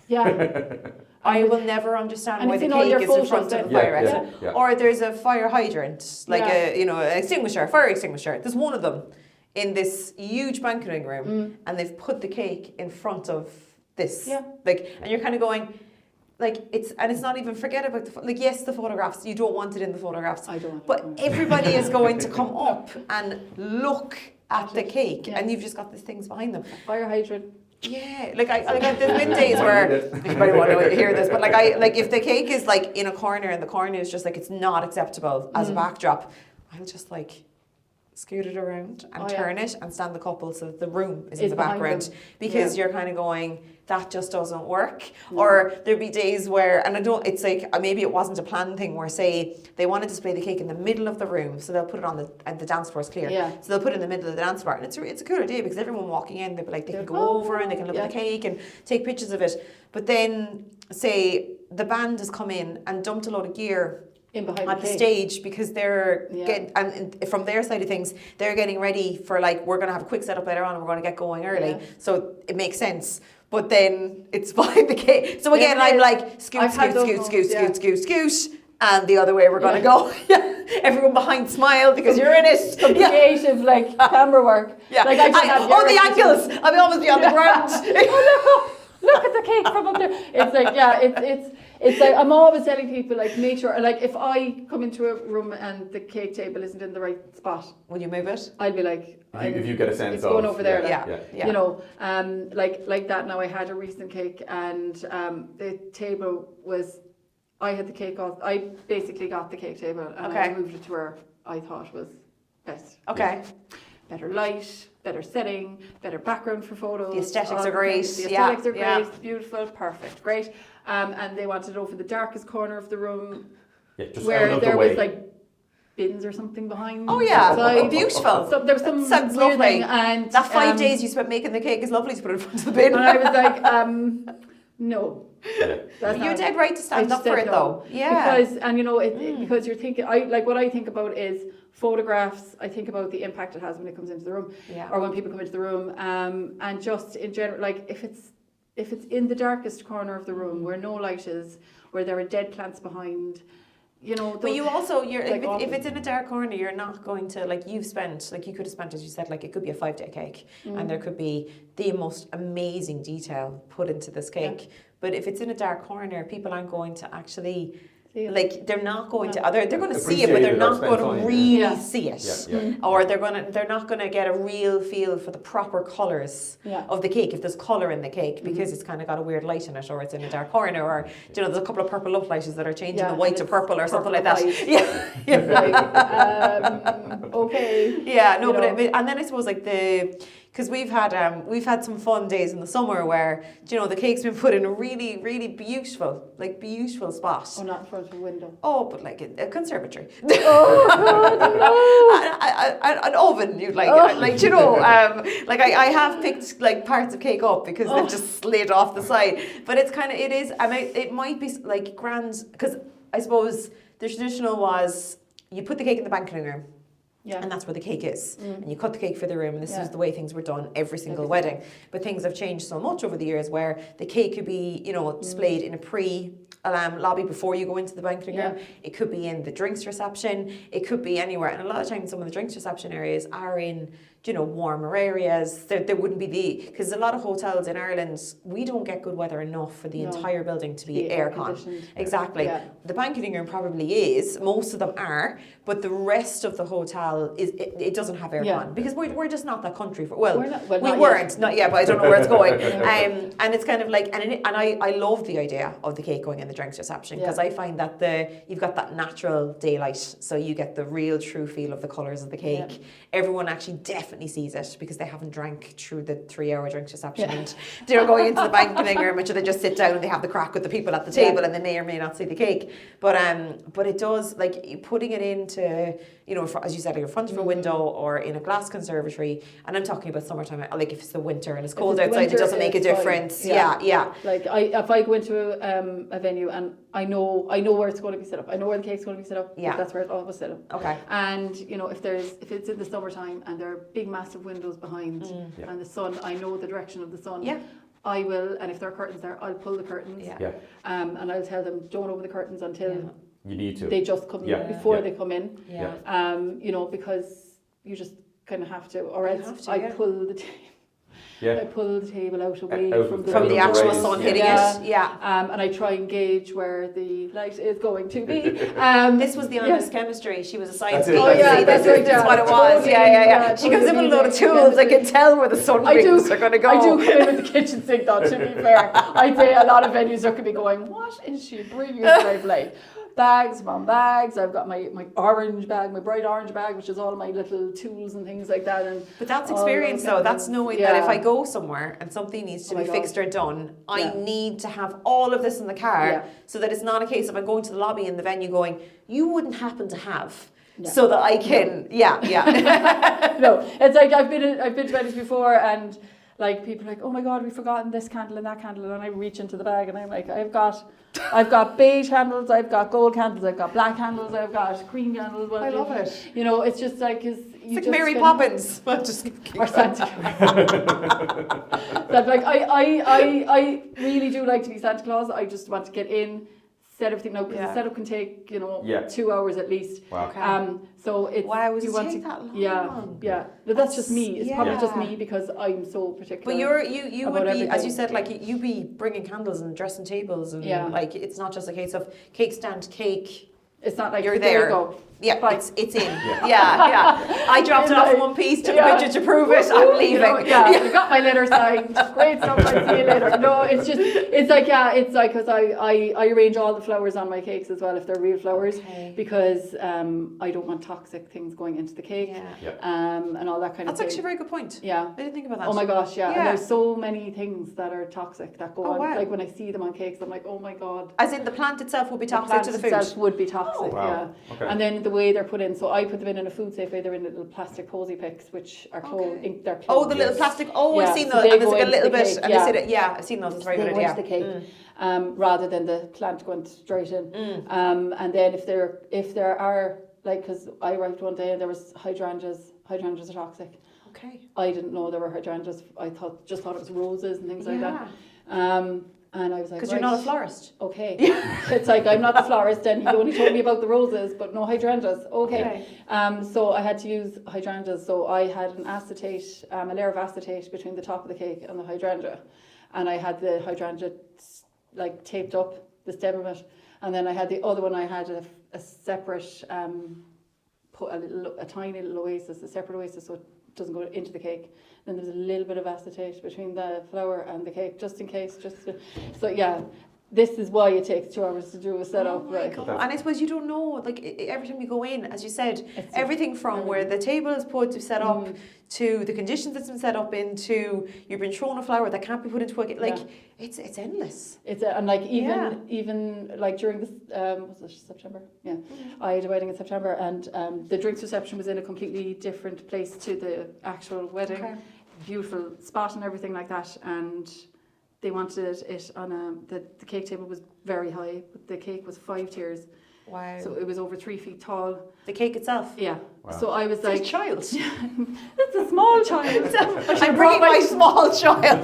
Yeah. I will never understand why the cake is in front of the fire exit. Yeah. Or there's a fire hydrant, like an extinguisher, fire extinguisher. There's one of them in this huge banqueting room, and they've put the cake in front of this. Yeah. And you're kind of going, like, it's not even, forget about yes, the photographs, you don't want it in the photographs. I don't. But everybody is going to come up and look at the cake, and you've just got these things behind them. Fire hydrant. Yeah, there's been days where you might want to hear this, but if the cake is in a corner and the corner is just it's not acceptable as a backdrop, I'm just scoot it around and turn it and stand the couple so that the room is in the background, because you're kind of going, that just doesn't work. Or there'd be days where, and I don't, it's like, maybe it wasn't a planned thing, where say they want to display the cake in the middle of the room, so they'll put it on the dance floor is clear, so they'll put it in the middle of the dance floor, and it's a cool idea, because everyone walking in, they'll be like, they can go over and they can look at the cake and take pictures of it. But then say the band has come in and dumped a load of gear at the stage, because they're getting, and from their side of things, they're getting ready for, like, we're going to have a quick setup later on and we're going to get going early, so it makes sense. But then it's behind the cake, so again I'm like, scoot, and the other way we're going to go. Everyone behind smile because you're in it. Some creative like camera work. Like the angles, I'll almost be on the ground. Look at the cake from up there. It's like, it's like, I'm always telling people, like, make sure, like, if I come into a room and the cake table isn't in the right spot, will you move it? I'll be like, if you get a sense it's going over there, yeah. You know, like that. Now I had a recent cake, and the table was, I had the cake off. I basically got the cake table and I moved it to where I thought was best. Okay. Better light, better setting, better background for photos. The aesthetics are great. The aesthetics are great, beautiful, perfect, great. And they wanted it over the darkest corner of the room, just where there was like bins or something behind. Oh yeah, beautiful. So there was some sounds weird lovely. thing, and that 5 days you spent making the cake is lovely to put in front of the bin. And I was like, no. You're dead right to stand up for it though. Yeah. Because, and you know, because you're thinking, what I think about is photographs. I think about the impact it has when it comes into the room, or when people come into the room, and just in general, like if it's in the darkest corner of the room where no light is, where there are dead plants behind, you know. But you also, if it's in a dark corner, you're not going to, like, you could have spent, as you said, like, it could be a 5-day cake, and there could be the most amazing detail put into this cake. But if it's in a dark corner, people aren't going to actually, like, they're not going to, they're going to see it, but they're not going to really see it. Or they're not going to get a real feel for the proper colours of the cake, if there's colour in the cake, because it's kind of got a weird light in it, or it's in a dark corner, or, you know, there's a couple of purple uplights that are changing the white to purple or something like that. Okay. Yeah, no, but and then I suppose, like, because we've had some fun days in the summer where, you know, the cake's been put in a really, really beautiful spot. Oh, not in front of a window. Oh, but like a conservatory. Oh God, no. An oven, you like, you know, like I have picked like parts of cake up because they've just slid off the side. But it's kind of, it is, and it might be like grand, because I suppose the traditional was you put the cake in the banqueting room. Yeah. And that's where the cake is. And you cut the cake for the room, and this is the way things were done every single wedding. But things have changed so much over the years where the cake could be, you know, displayed in a lobby before you go into the banqueting room. It could be in the drinks reception. It could be anywhere. And a lot of times some of the drinks reception areas are in, you know, warmer areas. There wouldn't be because a lot of hotels in Ireland, we don't get good weather enough for the entire building to be aircon. Exactly. Yeah. The banqueting room probably is. Most of them are, but the rest of the hotel it doesn't have aircon because we're just not that country for. Well, we weren't not yet, but I don't know where it's going. And it's kind of like and I love the idea of the cake going in the drinks reception because I find that you've got that natural daylight, so you get the real true feel of the colours of the cake. Yeah. Everyone actually definitely sees it because they haven't drank through the 3-hour drinks reception and they're going into the banqueting room, which they just sit down and they have the crack with the people at the table and they may or may not see the cake. But it does, like, putting it into, you know, as you said, like in front of a window or in a glass conservatory, and I'm talking about summertime, like if it's the winter and it's cold outside, it doesn't make a difference. Yeah. Like if I go into a venue and I know where it's going to be set up, I know where the cake's going to be set up. Yeah, that's where it's always set up. Okay. And you know, if it's in the summertime and there are big massive windows behind and the sun, I know the direction of the sun. Yeah. I will, and if there are curtains there, I'll pull the curtains. Yeah. And I'll tell them, don't open the curtains until you need to. They just come in before they come in. Yeah. You know, because you just kind of have to, or else I pull the table. Yeah. I pull the table out away from the actual sun hitting it. Yeah. And I try and gauge where the light is going to be. This was the honest chemistry. She was a science teacher. Oh yeah, that's right. That's what it was. Yeah. She comes in with a load of tools. I can tell where the sun rings are going to go. I do come in with the kitchen sink though, to be fair. I'd say a lot of venues are going to be going, what is she bringing to my plate? bags, mom bags. I've got my orange bag, my bright orange bag, which is all my little tools and things like that. And but that's experience though. That's knowing that if I go somewhere and something needs to be fixed or done, I need to have all of this in the car so that it's not a case of I'm going to the lobby in the venue going, you wouldn't happen to have. So that I can, No, it's like I've been to weddings before, and like people are like, oh my god, we've forgotten this candle and that candle, and I reach into the bag and I'm like, I've got beige candles, I've got gold candles, I've got black candles, I've got cream candles. I love it. You know, it's just like it's like Mary Poppins, or Santa Claus. That like I really do like to be Santa Claus. I just want to get in. Set everything now because the setup can take 2 hours at least. Wow. Okay. So it's does it take that long? Yeah. But that's just me. It's probably just me because I'm so particular. But you would be everything. As you said, like you be bringing candles and dressing tables and like it's not just a case of cake stand cake. It's not like you're there. You go. Yeah, it's in. Yeah. I dropped it off in one piece, took a picture to prove it. I'm leaving. I got my letter signed. Great stuff. I'll see you later. No, it's like because I arrange all the flowers on my cakes as well if they're real flowers because I don't want toxic things going into the cake and all that kind of thing. That's actually a very good point. Yeah, I didn't think about that. Oh my gosh, and there's so many things that are toxic that go on. Wow. Like when I see them on cakes, I'm like, oh my god. As in the plant itself would be toxic to the food. The plant itself would be toxic. Wow. Okay. And then the way they're put in, so I put them in a food safe way. They're in little plastic posy picks, which are closed. They're closed. Oh, the little plastic. Oh, I've seen those. And there's like a little bit. And they said it. Yeah, I've seen those. It's very good. Yeah. The cake, rather than the plant going straight in. And then if there are like, because I arrived one day and there was hydrangeas. Hydrangeas are toxic. Okay. I didn't know there were hydrangeas. I just thought it was roses and things like that. And I was like, because you're not a florist. Okay. It's like, I'm not the florist and he only told me about the roses, but no hydrangeas. Okay. So I had to use hydrangeas. So I had an acetate, a layer of acetate between the top of the cake and the hydrangea. And I had the hydrangea like taped up, the stem of it. And then I had the other one, I had a separate, a tiny little oasis, a separate oasis so it doesn't go into the cake. Then there's a little bit of acetate between the flour and the cake, just in case. This is why it takes 2 hours to do a setup. Right? And I suppose you don't know, like every time you go in, as you said, everything from where the table is put to set up to the conditions it's been set up into, you've been thrown a flower that can't be put into a like it's endless. And like even like during this was it September? Yeah, I had a wedding in September, and the drinks reception was in a completely different place to the actual wedding. Okay. Beautiful spot and everything like that, and they wanted it on the cake table was very high, but the cake was 5 tiers. Wow. So it was over 3 feet tall. The cake itself? Yeah. Wow. So I was like... It's a child. It's a small child. I'm bringing my small child. And,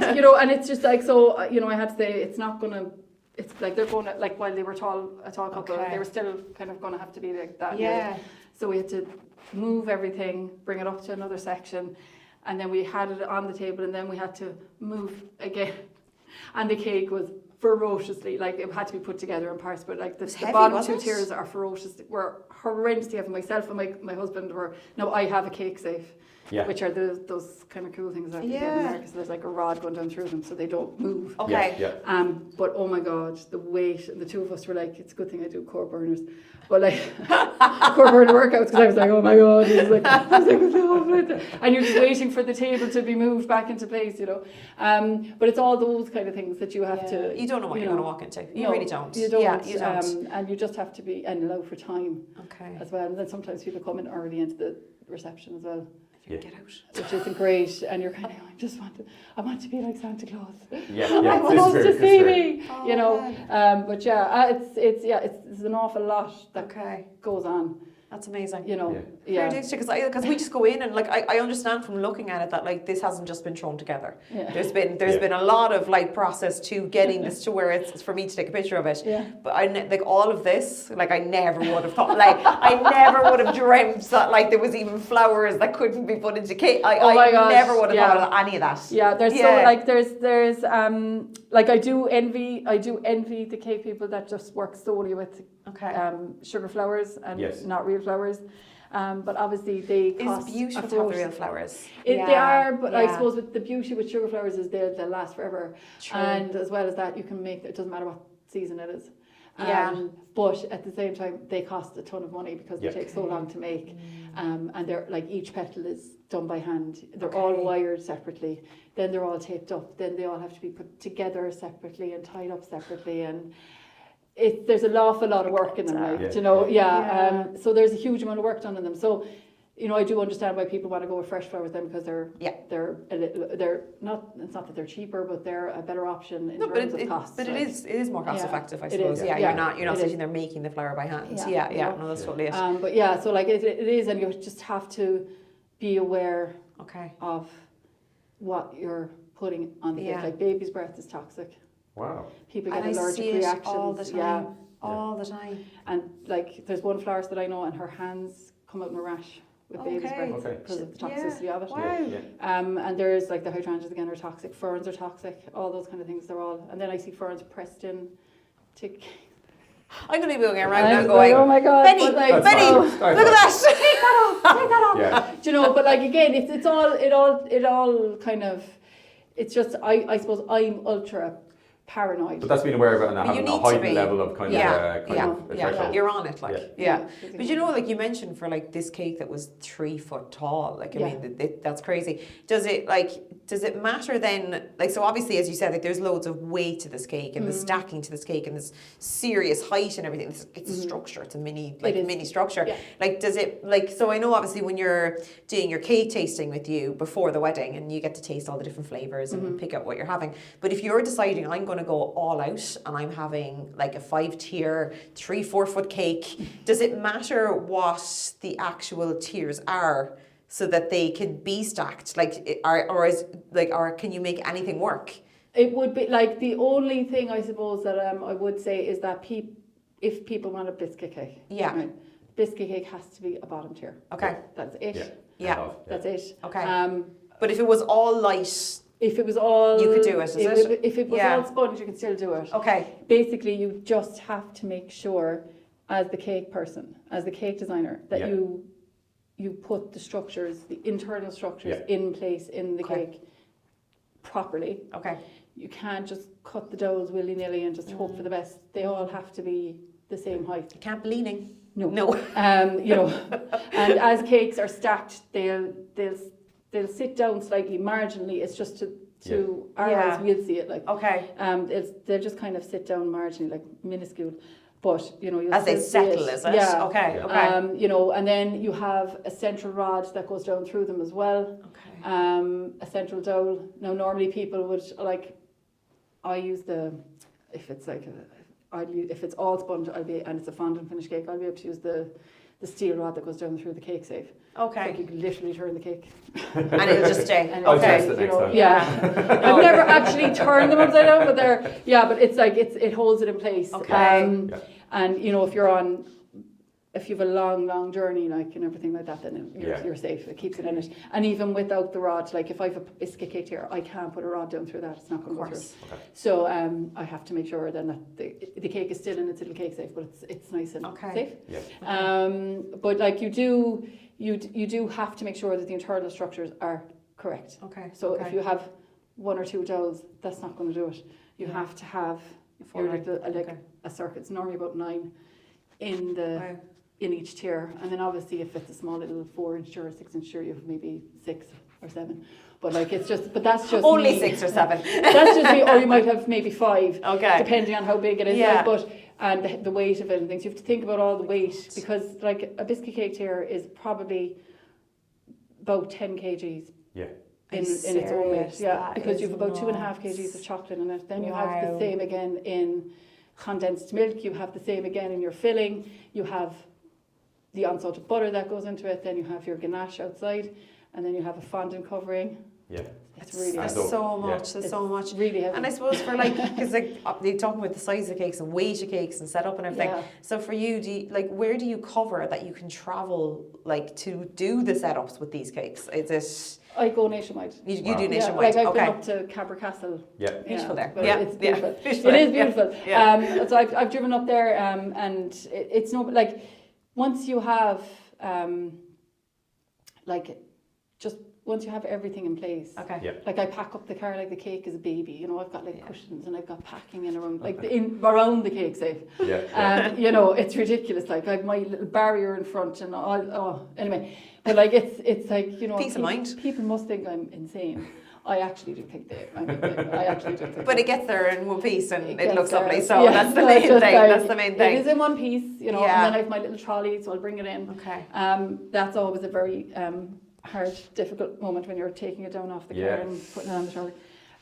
and it's just like, so, I had to say, it's not going to... It's like they're going to, like, while they were a tall couple, they were still kind of going to have to be like that. Yeah. So we had to move everything, bring it up to another section, and then we had it on the table, and then we had to move again. And the cake was ferociously, like, it had to be put together in parts, but like the bottom 2 tiers were horrendously heavy. Myself and my husband I have a cake safe. Yeah. Which are those kind of cool things that you get in America. So there's like a rod going down through them so they don't move. Okay. Yeah. But oh my God, the weight, and the two of us were like, it's a good thing I do core burners. But like, core burner workouts, because I was like, oh my God. And you're just waiting for the table to be moved back into place, But it's all those kind of things that you have to... You don't know what you're going to walk into. You really don't. You don't. Yeah, you don't. And you just have to be, and allow for time as well. And then sometimes people come in early into the reception as well. Get out. Which isn't great, and you're kind of, I want to be like Santa Claus. I want to see me, But it's an awful lot that goes on. That's amazing. Because we just go in and like I understand from looking at it that like this hasn't just been thrown together. Yeah. There's been a lot of like process to getting this to where it's for me to take a picture of it. Yeah. But like all of this, like I never would have thought, like I never would have dreamt that like there was even flowers that couldn't be put into cake. I never would have thought of any of that. Yeah, there's like I do envy the cake people that just work solely with sugar flowers and not real flowers. But obviously they cost... It's beautiful to have the real flowers. They are, but I suppose with the beauty with sugar flowers is they'll last forever. True. And as well as that, you can make... It doesn't matter what season it is. But at the same time, they cost a ton of money because they take so long to make. And they're like, each petal is done by hand. They're all wired separately. Then they're all taped up. Then they all have to be put together separately and tied up separately. And there's an awful lot of work in them, like, you know. So there's a huge amount of work done in them. So, you know, I do understand why people want to go with fresh flour with them, because they're not, it's not that they're cheaper, but they're a better option in terms of cost. But it is more cost effective, I suppose. You're not sitting there making the flour by hand. No, that's totally it. But so like it is, and you just have to be aware of what you're putting on the cake. Like baby's breath is toxic. Wow. People get allergic reactions all the time. All the time. And like there's one florist that I know, and her hands come out in a rash with baby's breath because of the toxicity of it. Wow. And there's like the hydrangeas again are toxic, ferns are toxic, all those kind of things. They're all, and then I see ferns pressed in to. I'm going to be going around now going, oh my God, Benny, like, look at that. Take that off. Do you know? But like again, it all kind of. It's just I suppose I'm ultra paranoid. But that's being aware of it and having a heightened level of kind of threshold. You're on it, like, But you know, like you mentioned, for like this cake that was 3 foot tall, like, I mean, that's crazy. Does it matter then, like, so obviously, as you said, like there's loads of weight to this cake and the stacking to this cake and this serious height and everything. It's a structure, it's a mini structure. Yeah. Like, does it, like, so I know obviously when you're doing your cake tasting with you before the wedding and you get to taste all the different flavours and pick out what you're having. But if you're deciding, I'm going to go all out and I'm having like a 5-tier 3-4 foot cake, does it matter what the actual tiers are so that they can be stacked, like, or can you make anything work? It would be like, the only thing I suppose that I would say is that if people want a biscuit cake, biscuit cake has to be a bottom tier. That's it. That's it. But if it was all light, if it was all, you could do it. If it was all sponge, you can still do it. Basically, you just have to make sure, as the cake person, as the cake designer, that you put the structures, the internal structures in place in the cake properly. You can't just cut the doughs willy-nilly and just hope for the best. They all have to be the same height. You can't be leaning. No. You know, and as cakes are stacked, they'll sit down slightly marginally. It's just to our eyes, we'll see it like. They'll just kind of sit down marginally, like minuscule. But you know, as they settle, is it? Yeah. You know, and then you have a central rod that goes down through them as well. A central dowel. Now, normally people would like. I use if it's all sponge, and it's a fondant finish cake, I'll be able to use the steel rod that goes down through the cake safe. So you can literally turn the cake. And it'll just stay. I'll test it next time. I've never actually turned them upside down, but but it's like, it holds it in place. And you know, if you have a long journey, like, and everything like that, then you're safe. It keeps it in it. And even without the rod, like if I have a biscuit cake here, I can't put a rod down through that. It's not going to go through. So I have to make sure then that the cake is still in its little cake safe, but it's nice and safe. But like you do have to make sure that the internal structures are correct. So if you have 1 or 2 dowels, that's not going to do it. You have to have a circuit. It's normally about 9 in each tier, and then obviously if it's a small little 4-inch tier or 6-inch tier, you have maybe 6 or 7. But like that's just only me. 6 or 7. That's just me, or you might have maybe 5, depending on how big it is. Like, and the weight of it and things. You have to think about all the weight, because like a biscuit cake tier is probably about 10 kgs. In its own weight, because you have about 2.5 kgs of chocolate in it. Then you have the same again in condensed milk. You have the same again in your filling. You have the unsalted butter that goes into it. Then you have your ganache outside, and then you have a fondant covering. It's really there's so much. There's so much. Really heavy. And I suppose for like, because like they're talking about the size of cakes and weight of cakes and setup and everything. So for you, where do you cover that you can travel like to do the setups with these cakes? Is it? I go nationwide. You do nationwide. Like I've been up to Cabra Castle. Beautiful there. It's beautiful. It is beautiful. So I've driven up there, and it's no, like, once you have like just once you have everything in place. Okay. Yeah. Like I pack up the car like the cake is a baby. You know, I've got like cushions and I've got packing in around around the cake safe. Yeah. You know, it's ridiculous. Like I have my little barrier in front and all. Anyway, but like it's like, you know, peace of mind. People must think I'm insane. I actually do think I actually do think. But it gets there in one piece and it looks there. lovely. So that's the main thing. That's the main thing. It is in one piece, you know, and then I have my little trolley, so I'll bring it in. Okay. That's always a very hard, difficult moment when you're taking it down off the car and putting it on the trolley.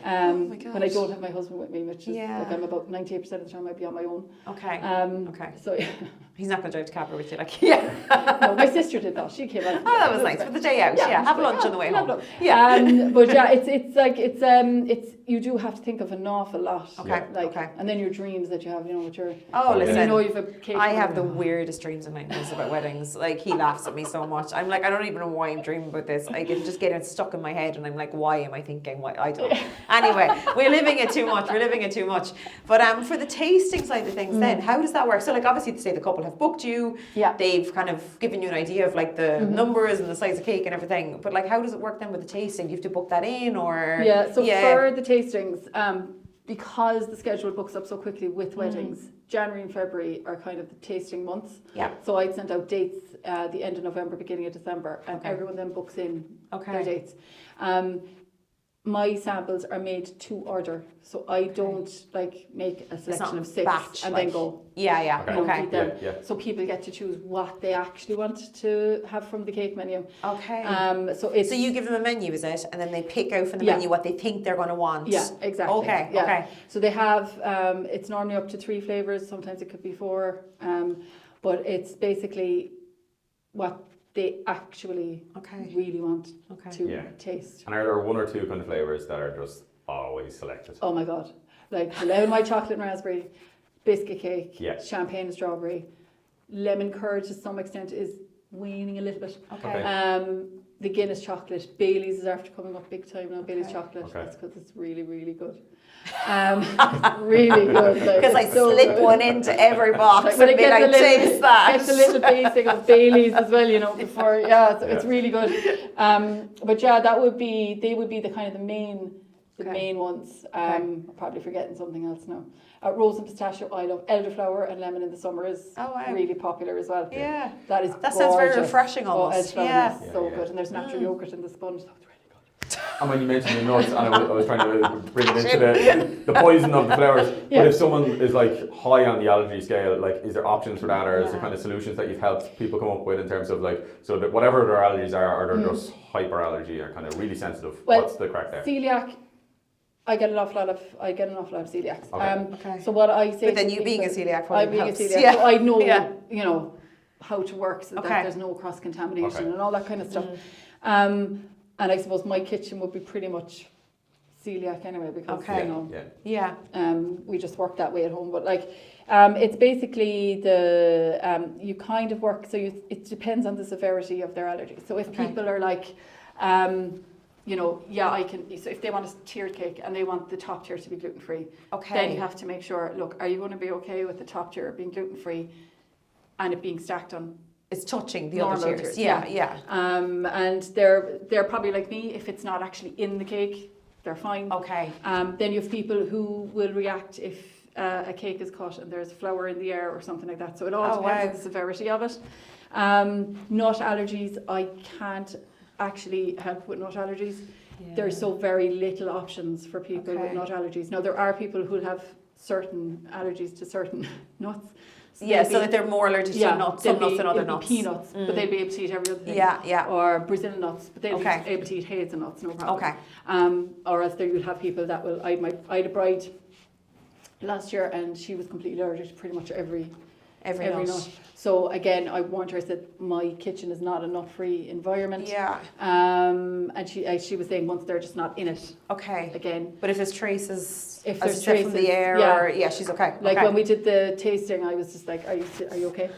Oh my gosh. When I don't have my husband with me, which is like I'm about 98% of the time I'd be on my own. Okay. Okay. So he's not going to drive to Capra with you, like. No, my sister did that. She came out. Oh, that was nice for the day out. Yeah, have lunch on the way home. Yeah. But yeah, it's you do have to think of an awful lot. Okay. And then your dreams that you have, you know, with your. Listen. You know, you've a cake. I have the weirdest dreams and nightmares about weddings. Like he laughs at me so much. I'm like, I don't even know why I'm dreaming about this. I can just get it stuck in my head, and I'm like, why am I thinking? Why I don't. Anyway, we're living it too much. But for the tasting side of things, then how does that work? So like obviously, say the couple have booked you. Yeah. They've kind of given you an idea of like the numbers and the size of cake and everything. But like, how does it work then with the tasting? Do you have to book that in or? Yeah. So for the tastings, because the schedule books up so quickly with weddings, January and February are kind of the tasting months. Yeah. So I'd send out dates the end of November, beginning of December, and everyone then books in their dates. My samples are made to order, so I don't like make a selection of 6 batch, and then go. Yeah. Eat them. So people get to choose what they actually want to have from the cake menu. Okay. So you give them a menu, is it? And then they pick out from the menu what they think they're going to want. Yeah, exactly. Okay. Yeah. Okay. So they have it's normally up to 3 flavors. Sometimes it could be 4. But it's basically what they actually really want to taste. And are there 1 or 2 kind of flavours that are just always selected? Oh my god. Like the lemon white chocolate and raspberry, biscuit cake, champagne and strawberry, lemon curd to some extent is waning a little bit. Okay. The Guinness chocolate, Bailey's is after coming up big time now, Bailey's chocolate. That's because it's really, really good. It's really good. Because I slip one into every box and be like, taste that. It's a little basic of Bailey's as well, you know, before, it's really good. But they would be the kind of the main ones. I'm probably forgetting something else now. Rose and pistachio, I love elderflower and lemon in the summer is really popular as well. Yeah. That sounds very refreshing almost. Elderflower is so good. And there's natural yogurt in the sponge, so it's really good. And when you mentioned the nuts, and I was trying to bring it into the poison of the flowers, but if someone is like high on the allergy scale, like is there options for that, or is there kind of solutions that you've helped people come up with in terms of like, so that whatever their allergies are, or they're just hyperallergy or kind of really sensitive, what's the crack there? Celiac, I get an awful lot of celiacs. Okay. So what I say, but then you being a celiac, I being a celiac, so I know you know how to work so that there's no cross contamination and all that kind of stuff. And I suppose my kitchen would be pretty much celiac anyway because you know we just work that way at home. But like it's basically you kind of work it depends on the severity of their allergy. So if people are like you know, I can. So if they want a tiered cake and they want the top tier to be gluten free, then you have to make sure. Look, are you going to be okay with the top tier being gluten free, and it being stacked on? It's touching the other tiers. Yeah. And they're probably like me. If it's not actually in the cake, they're fine. Okay. Then you have people who will react if a cake is cut and there's flour in the air or something like that. So it all depends on the severity of it. Nut allergies, I can't actually help with nut allergies. There's so very little options for people with nut allergies. Now there are people who have certain allergies to certain nuts. So so that they're more allergic to nuts, some nuts and other nuts. Peanuts, but they'd be able to eat every other thing. Yeah. Or Brazilian nuts, but they'd be able to eat hazelnuts, no problem. Or else there you'll have people that will. I had a bride last year and she was completely allergic to pretty much every nut. So again, I warned her, I said, my kitchen is not a nut-free environment. Yeah. And she was saying once they're just not in it. Okay. Again. But if there's traces, if there's traces from the air, or she's okay. Like when we did the tasting, I was just like, are you okay?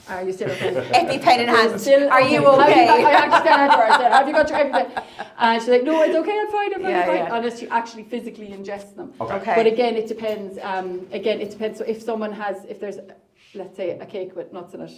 Are you still okay? EpiPen in hand. Are you okay? I actually said to her, I said, have you got your EpiPen? And she's like, no, it's okay, I'm fine, fine. Unless you actually physically ingest them. Okay. But again, it depends. So if there's, let's say, a cake with nuts in it,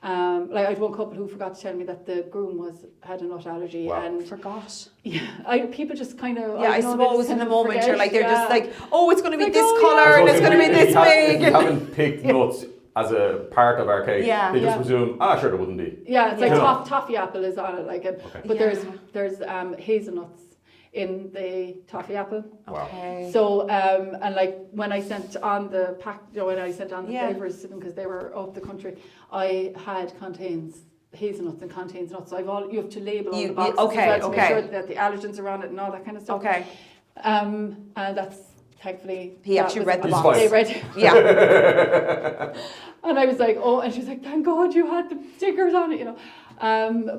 Like I had one couple who forgot to tell me that the groom had a nut allergy and forgot. Yeah, people just kind of I suppose in the moment forget, you're like they're just like, oh, it's going to be like, this oh, colour and it's going to be this big. If you haven't picked nuts as a part of our cake, they just presume, sure, there wouldn't be. Yeah, it's like toffee apple is on it, like it. Okay. But there's hazelnuts in the toffee apple. Okay. So and like when I sent on the Flavours to them because they were up the country, I had contains hazelnuts and contains nuts. So you have to label all the boxes as well to make sure that the allergens are on it and all that kind of stuff. Okay. And that's thankfully he actually read the box. They read. Yeah. And I was like, oh, and she was like, thank God you had the stickers on it, you know.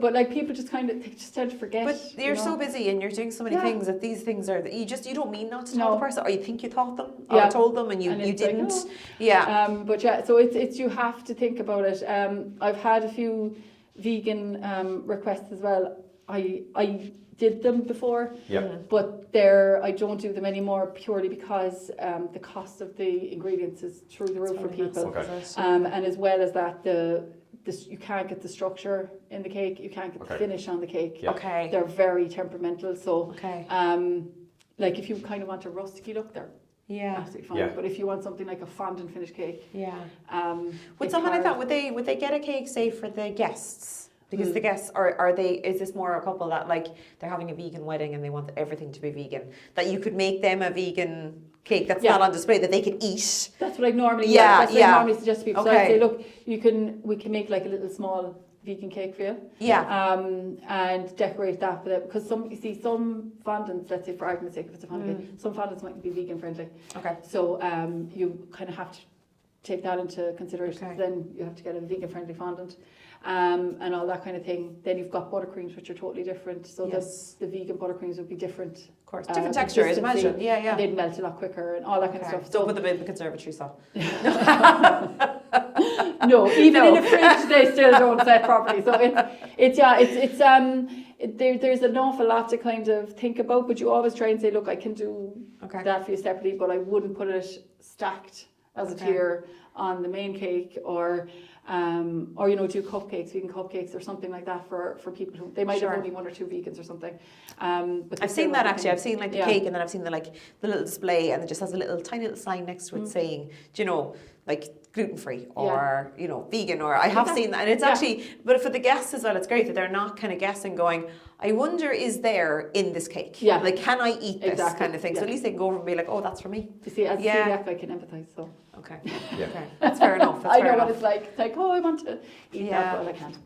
But like people just tend to forget. But you're so busy and you're doing so many things that these things are you don't mean not to tell the person, or you think you thought them or told them and you didn't. Like, but so it's you have to think about it. I've had a few vegan requests as well. I did them before, but I don't do them anymore purely because the cost of the ingredients is through the roof for people. And as well as that, you can't get the structure in the cake, you can't get the finish on the cake. Okay. They're very temperamental, so like if you kind of want a rusticy look, they're absolutely fine. But if you want something like a fondant finished cake, with someone like that, would they get a cake, say, for the guests? Because the guests is this more a couple that like they're having a vegan wedding and they want everything to be vegan, that you could make them a vegan cake that's not on display that they can eat? That's what I normally that's what I normally suggest to people. So I say, look, we can make like a little small vegan cake for you. And decorate that with it, because some fondants, let's say for argument's sake, if it's a fondant cake, some fondants might be vegan friendly. Okay. So you kind of have to take that into consideration. Okay. Then you have to get a vegan friendly fondant. And all that kind of thing. Then you've got buttercreams, which are totally different. So the vegan buttercreams would be different. Of course, different texture, I'd imagine. And they'd melt a lot quicker and all that kind of stuff. Don't put them in the conservatory, so. No, even in a fridge, they still don't set properly. So there's an awful lot to kind of think about. But you always try and say, look, I can do that for you separately, but I wouldn't put it stacked as a tier on the main cake, or do cupcakes, vegan cupcakes or something like that for people who they might have only one or two vegans or something. But I've seen that actually. I've seen like the cake, and then I've seen the little display, and it just has a tiny little sign next to it saying, like gluten-free or vegan, or I have seen that, and it's actually, but for the guests as well, it's great that they're not kind of guessing, going, I wonder is there in this cake? Like, can I eat this kind of thing? So at least they can go over and be like, oh, that's for me. You see, as a celiac, I can empathise. So okay, that's fair enough. I know what it's like. It's like, oh, I want to eat that, but I can't.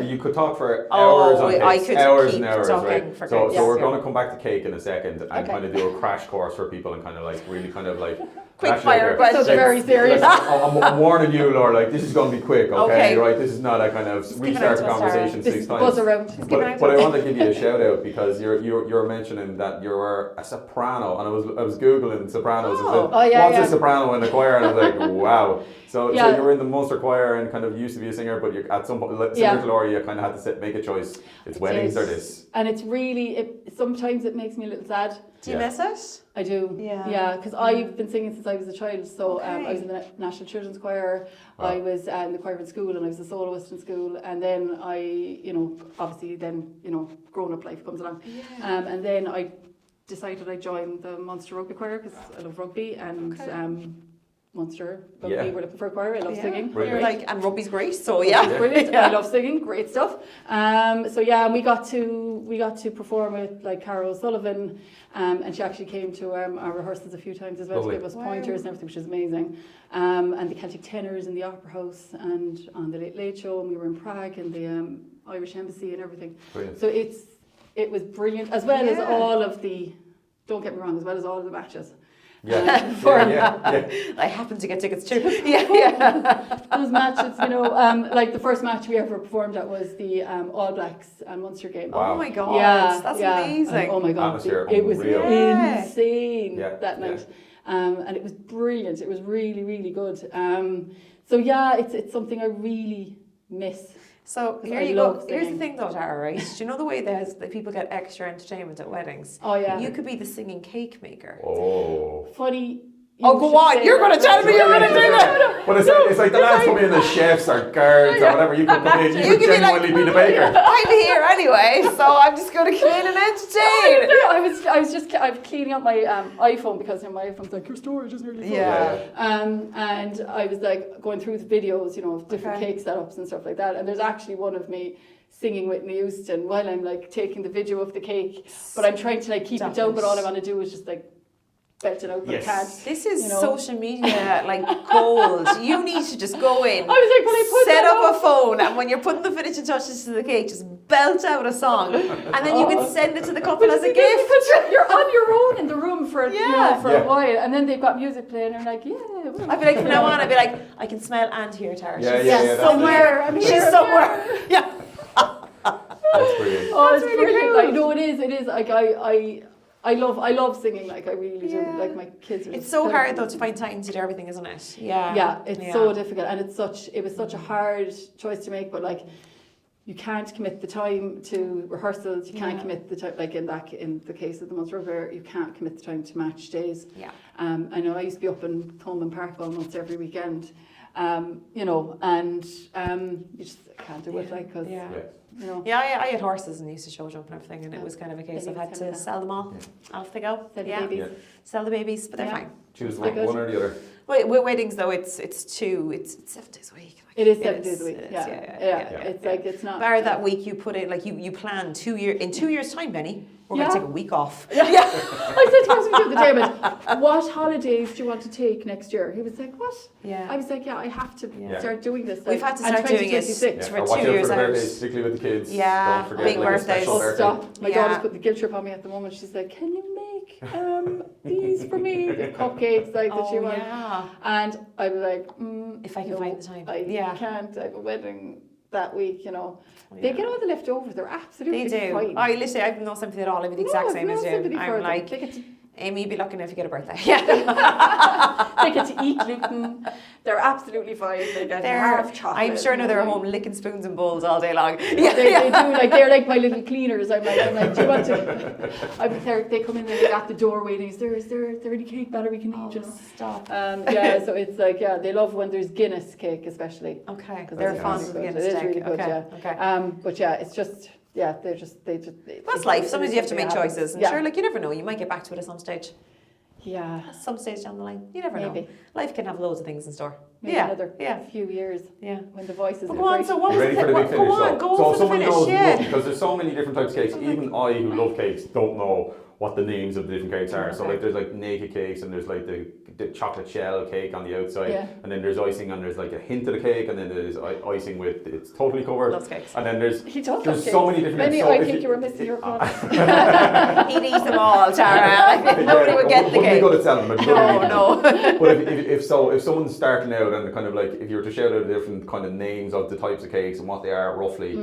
You could talk for hours on cakes, hours and hours, right? So we're going to come back to cake in a second and kind of do a crash course for people and kind of like really kind of like quick fire questions. So very serious. I'm warning you, Laura. Like, this is going to be quick, okay? Right? This is not a kind of restart the conversation 6 times. Buzz around. But I want to give you a shout out because you're mentioning that you're a soprano, and I was googling sopranos and said, what's a soprano in a choir? And I was like, wow. So you were in the Munster choir and kind of used to be a singer, but you at some point, similar to Laura, you kind of had to make a choice. It's weddings or this. And it's really, sometimes it makes me a little sad. Do you miss it? I do. Yeah, because I've been singing since I was a child. So I was in the National Children's Choir. Wow. I was in the choir in school, and I was a soloist in school. And then obviously grown up life comes along. And then I decided I'd join the Munster Rugby Choir because I love rugby, and Munster Rugby were looking for a choir. I love singing. And rugby's great, so brilliant. I love singing, great stuff. And we got to perform with like Cara O'Sullivan, and she actually came to our rehearsals a few times as well to give us pointers and everything, which is amazing. And the Celtic Tenors in the Opera House and on the Late Late Show, and we were in Prague and the Irish Embassy and everything. Brilliant. So it was brilliant, as well as all of the, don't get me wrong, as well as all of the matches. I happen to get tickets too. Those matches, like the first match we ever performed at was the All Blacks and Munster game. Wow. Oh my God, that's amazing. And, oh my God, it was insane that night. And it was brilliant. It was really, really good. It's something I really miss. So here you go. Here's the thing though, Tara, right? Do you know the way that people get extra entertainment at weddings? Oh yeah. You could be the singing cake maker. Oh. Funny Oh, go on. You're going to tell me you're going to do that. But it's like the lads come in as chefs or guards or whatever. You could come in, you could genuinely be the baker. I'm here anyway, so I'm just going to come in and entertain. I'm cleaning up my iPhone because my iPhone's like, your storage is nearly full. Yeah. And I was like going through the videos, of different cake setups and stuff like that. And there's actually one of me singing Whitney Houston while I'm like taking the video of the cake. But I'm trying to like keep it down, but all I want to do is just like belt it out, but I can't. This is social media like gold. You need to just go in, I was like, when I put set up a phone, and when you're putting the finishing touches to the cake, just belt out a song, and then you can send it to the couple as a gift. You're on your own in the room for a while, and then they've got music playing, and they're like, I'd be like, from now on, I'd be like, I can smell and hear Tara. Yeah, somewhere. I'm She's here, somewhere. Yeah. That's brilliant. Oh, That's it's really brilliant. cool. Like, no, it is. Like I love singing. Like I really do. Like my kids. It's so hard though to find time to do everything, isn't it? Yeah. Yeah, it's so difficult, and it was such a hard choice to make. But like, you can't commit the time to rehearsals. You can't commit the time, like in the case of the Munster Fair, you can't commit the time to match days. Yeah. I know I used to be up in Thomond Park almost every weekend. And you just can't do it, like, because I had horses and used to show jump and everything, and it was kind of a case of had to sell them all. Off they go. Sell the babies, but they're fine. Choose one or the other. With weddings though, it's 7 days a week. It is 7 days a week. Yeah. It's like it's not. Bar that week, you put in like you plan 2 years. In 2 years' time, Benny, we're going to take a week off. Yeah. I said to my husband the other day, what holidays do you want to take next year? He was like, what? Yeah. I was like, I have to start doing this. Like, we've had to start doing it for 2 years out. Particularly with the kids. Yeah, don't forget, big like, birthdays. Stop. My daughter's putting the guilt trip on me at the moment. She's like, can you make these for me? The cupcakes like that you want. Yeah. And I was like, if I can find the time. I can't. I have a wedding that week, They get all the leftovers. They're absolutely fine. I literally, I have no sympathy at all. I'm the exact same as you. I'm like, Amy, you'd be lucky if you get a birthday. Yeah. They get to eat gluten. They're absolutely fine. They get half chocolate. I'm sure now they're at home licking spoons and bowls all day long. Yeah, they do. Like they're like my little cleaners. I'm like, do you want to? They come in and they're at the door waiting. Is there any cake batter we can eat? Just stop. So it's like they love when there's Guinness cake especially. Okay, because they're fond of Guinness cake. It is really good. Okay. But it's just. Yeah, That's life. Sometimes you have to make choices. And sure, like you never know. You might get back to it at some stage. Yeah. At some stage down the line. You never know. Life can have loads of things in store. Maybe another few years. Yeah. When the voices are great. So what was ready for the big finish? Go for the finish. Because there's so many different types of cakes. Even I, who love cakes, don't know what the names of the different cakes are. So like there's like naked cakes, and there's like the chocolate shell cake on the outside, and then there's icing, and there's like a hint of the cake, and then there's icing with it's totally covered. Loves cakes. And then there's so many different. Benny, I think you were missing your products. He'd eat them all, Tara. Nobody would get the cake. Wouldn't be good at selling them. No. But if someone's starting out and kind of like if you were to shout out the different kind of names of the types of cakes and what they are roughly,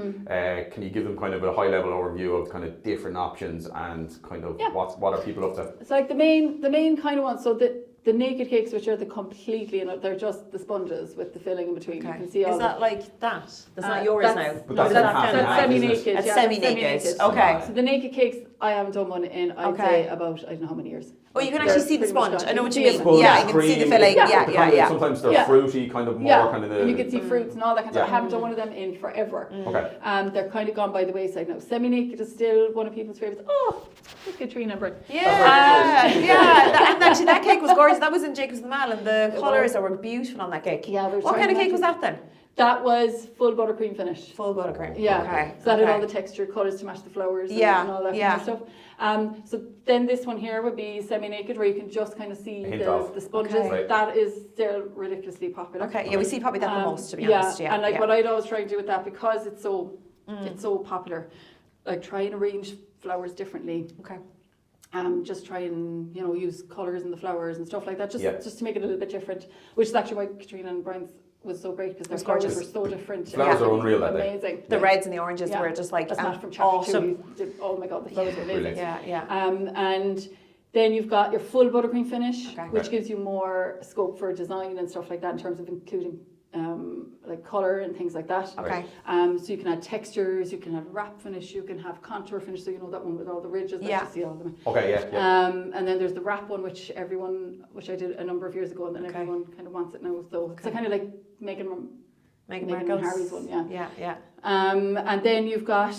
can you give them kind of a high level overview of kind of different options and kind of what are people up to? It's like the main kind of ones. So the naked cakes, which are they're just the sponges with the filling in between. You can see all. Is that like that? That's not yours now. But that's semi-naked. That's semi-naked. Okay. So the naked cakes, I haven't done one in I'd say about I don't know how many years. Oh, you can actually see the sponge. I know what you mean. Sponge, yeah, you can see the filling. Yeah. Sometimes they're fruity, kind of more kind of the. And you can see fruits and all that kind of stuff. I haven't done one of them in forever. Okay. They're kind of gone by the wayside now. Semi-naked is still one of people's favourites. Oh, look at Katrina Brett. Yeah. And actually that cake was gorgeous. That was in Jacob's the Mall, and the colours that were beautiful on that cake. Yeah. What kind of cake was that then? That was full buttercream finish. Full buttercream. Yeah. Okay. So that had all the textured colours to match the flowers and all that kind of stuff. So then this one here would be semi-naked, where you can just kind of see the sponges. Okay. That is still ridiculously popular. Okay. Yeah, we see probably that the most, to be honest. Yeah. And like what I'd always try and do with that, because it's so popular, like try and arrange flowers differently. Okay. Just try and use colours in the flowers and stuff like that, just to make it a little bit different. Which is actually why Katrina and Brian's was so great, because their flowers were so different. Flowers are unreal that day. Amazing. The reds and the oranges were just like from awesome. Oh my god, the flowers were amazing. Yeah. And then you've got your full buttercream finish, which gives you more scope for design and stuff like that in terms of including like colour and things like that. Okay. So you can add textures, you can have wrap finish, you can have contour finish, so you know that one with all the ridges that you see all them. Okay, yeah. And then there's the wrap one, which I did a number of years ago, and then everyone kind of wants it now. So it's kind of like Meghan and Harry's one, Yeah. And then you've got.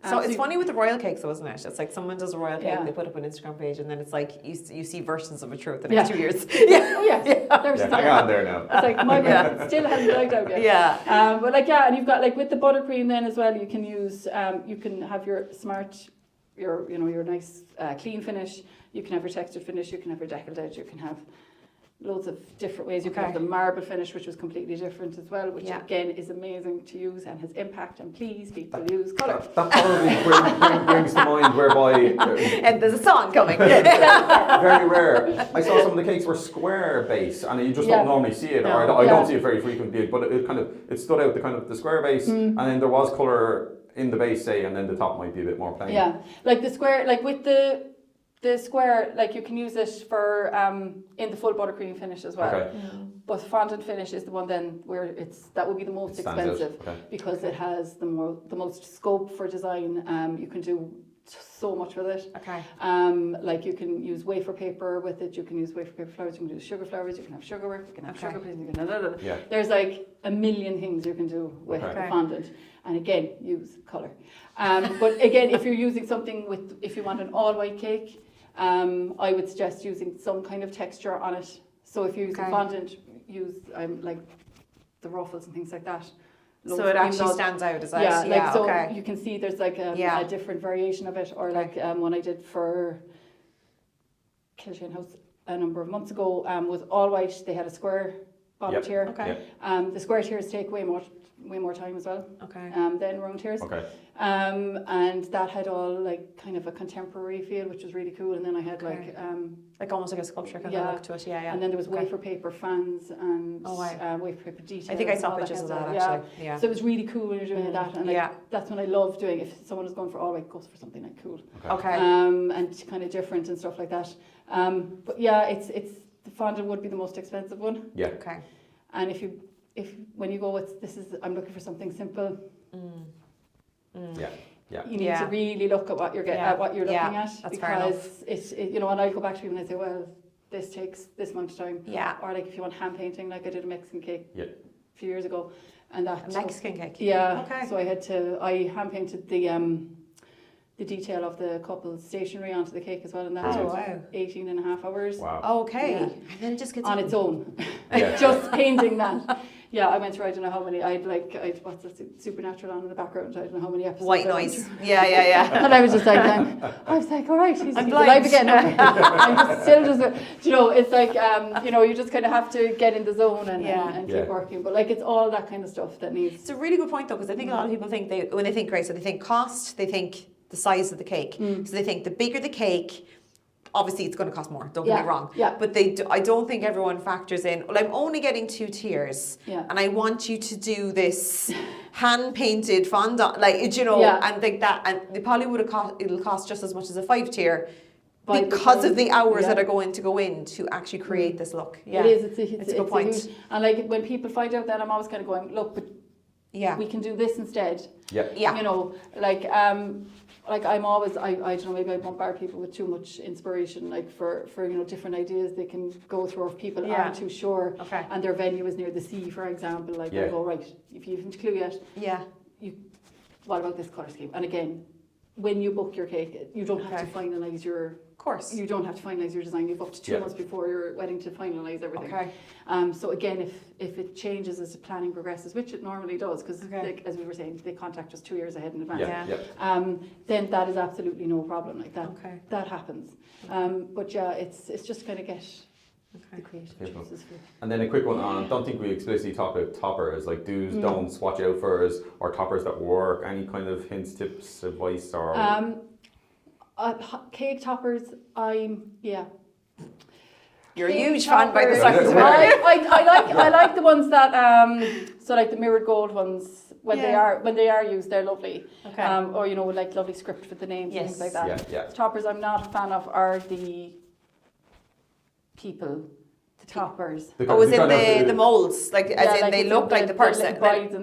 So it's funny with the royal cakes, though, isn't it? It's like someone does a royal cake, they put up an Instagram page, and then it's like you see versions of it throughout the next 2 years. Hang on there now. It's like my bread still hasn't died out yet. Yeah. But like and you've got like with the buttercream then as well. You can use you can have your smart, your nice clean finish. You can have your textured finish. You can have your deckled edge. You can have loads of different ways. You can have the marble finish, which was completely different as well, which again is amazing to use and has impact. And please, people, use colour. That probably brings to mind whereby... and there's a song coming. Very rare. I saw some of the cakes were square base, and you just don't normally see it, or I don't see it very frequently, but it stood out, the square base, and then there was colour in the base, say, and then the top might be a bit more plain. Yeah, like the square, like with the square, like you can use it for in the full buttercream finish as well. Okay. But fondant finish is the one then where that would be the most expensive because it has the most scope for design. You can do so much with it. Okay. Like you can use wafer paper with it. You can use wafer paper flowers. You can do sugar flowers. You can have sugar work. You can have sugar paste. You can There's like a million things you can do with the fondant. And again, use colour. But again, if you're using something if you want an all white cake, I would suggest using some kind of texture on it. So if you use a fondant, use like the ruffles and things like that. So it actually stands out, is that? Yeah, so you can see there's like a different variation of it, or like one I did for Kilshane House a number of months ago was all white. They had a square bottom tier. The square tiers take way more time as well. Than round tiers. And that had all like kind of a contemporary feel, which was really cool. And then I had like almost like a sculpture kind of look to it. And then there was wafer paper fans and wafer paper details. I think I saw pictures of that actually. So it was really cool when you're doing that, and that's when I love doing. If someone is going for all white, goes for something like cool. And kind of different and stuff like that. But it's the fondant would be the most expensive one. And if when you go with I'm looking for something simple. You need to really look at what you're looking at, because it's and I'll go back to people and I say, well, this takes this amount of time. Or like if you want hand painting, like I did a Mexican cake a few years ago, and that Mexican cake. So I hand painted the detail of the couple's stationery onto the cake as well, and that took 18 and a half hours. And then it just gets on its own. Just painting that. I went through, I don't know how many, I'd what's the Supernatural on in the background, I don't know how many episodes. White noise. And I was just like, I was like, all right, he's alive again. I'm just still it's like, you just kind of have to get in the zone and keep working. But like, it's all that kind of stuff that needs. It's a really good point though, because I think a lot of people think when they think so they think cost, they think the size of the cake. So they think the bigger the cake, obviously it's going to cost more, don't get me wrong. But I don't think everyone factors in, well, I'm only getting 2 tiers and I want you to do this hand-painted fondant, and like that, and it probably it'll cost just as much as a 5 tier because of the hours that are going to go in to actually create this look. It is, it's a good point. And like when people find out that, I'm always kind of going, look, but we can do this instead. Like I'm always, I don't know, maybe I bombard people with too much inspiration, like for different ideas they can go through, if people aren't too sure and their venue is near the sea, for example, I go, right, if you haven't a clue yet, what about this colour scheme? And again, when you book your cake, you don't have to finalise your... Of course. You don't have to finalise your design. You've up to 2 months before your wedding to finalise everything. So again, if it changes as the planning progresses, which it normally does, because like, as we were saying, they contact us 2 years ahead in advance. Then that is absolutely no problem. Like that, that happens. But it's just kind of get the creative choices for. And then a quick one on, I don't think we explicitly talk about toppers, like do's, don'ts, watch out for us, or toppers that work. Any kind of hints, tips, advice, or... cake toppers, You're a huge fan by the sounds of it. I like the ones that so like the mirrored gold ones, when they are used, they're lovely. Or like lovely script with the names and things like that. Toppers I'm not a fan of are the people The toppers. Oh, was in the molds, like as in they look like the person.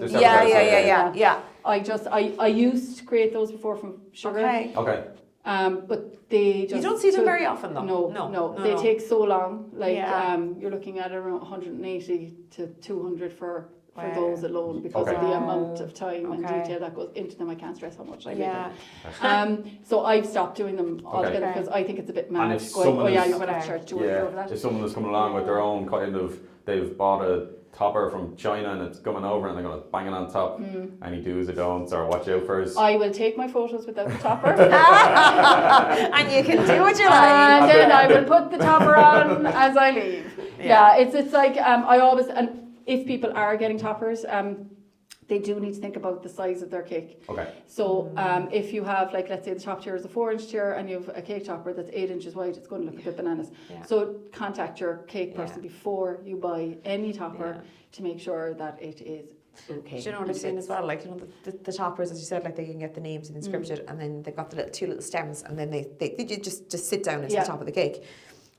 Yeah. I used to create those before from sugar. Okay. But they just... You don't see them very often though. No. They take so long. Like you're looking at around 180 to 200 for those alone because of the amount of time and detail that goes into them. I can't stress how much I make them. So I've stopped doing them altogether because I think it's a bit mad. You're going to have to charge 200 over that. If someone is coming along with their own kind of, they've bought a topper from China and it's coming over and they're going to bang it on top, any do's or don'ts or watch out for us. I will take my photos without the topper. And you can do what you like. And then I will put the topper on as I leave. Yeah, it's like I always... and if people are getting toppers, they do need to think about the size of their cake. Okay. So if you have, like, let's say the top tier is a 4-inch tier and you have a cake topper that's 8 inches wide, it's going to look a bit bananas. Yeah. So contact your cake person before you buy any topper to make sure that it is okay. Do you know what I've seen as well? Like, you know, the toppers, as you said, like they can get the names inscripted and then they've got the two little stems and then they just sit down into the top of the cake.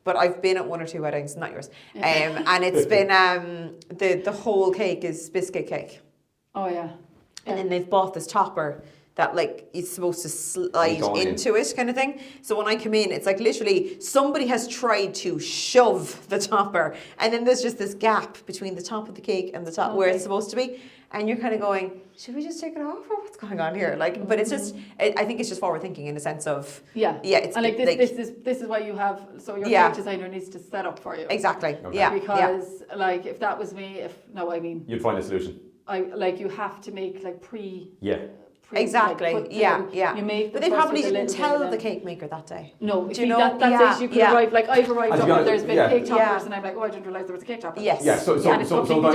But I've been at 1 or 2 weddings, not yours, and it's been the whole cake is biscuit cake. Oh yeah. And then they've bought this topper that like is supposed to slide into it, kind of thing. So when I come in, it's like literally somebody has tried to shove the topper, and then there's just this gap between the top of the cake and the top where it's supposed to be, and you're kind of going, should we just take it off, or what's going on here? Like, but it's just, I think it's just forward thinking in a sense of it's and like this is why you have your cake designer needs to set up for you exactly because like if that was me, you'd find a solution. You have to make like exactly. You make but they probably didn't tell the cake maker that day. No, do you know? That's it. You could arrive, like I've arrived up and there's been cake toppers and I'm like, oh, I didn't realise there was a cake topper. Yes. Yeah, so sometimes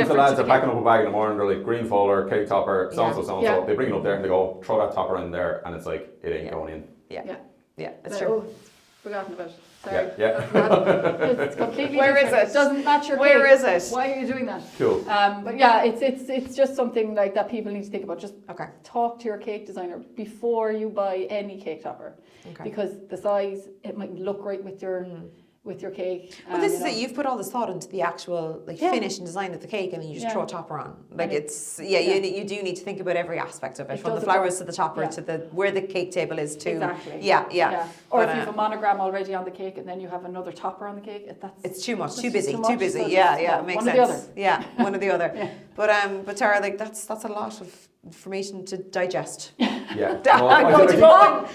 the lads are packing up a bag in the morning, they're like, green folder, cake topper, so-and-so. They bring it up there and they go, throw that topper in there, and it's like, it ain't going in. Yeah, that's true. Forgotten about it. Sorry. It's completely Where different. is it? It doesn't match your cake. Where is it? Why are you doing that? Cool. But yeah, it's just something like that people need to think about. Just talk to your cake designer before you buy any cake topper. Because the size, it might look right with your cake. Well, this is it. You've put all this thought into the actual finish and design of the cake, and then you just throw a topper on. Like you do need to think about every aspect of it, from the flowers to the topper to where the cake table is to. Exactly. Yeah. Or if you have a monogram already on the cake, and then you have another topper on the cake, it's too much, too busy. So Yeah, it makes sense. One or the other. Yeah, one or the other. But Tara, like that's a lot of information to digest. Yeah. I'm going to go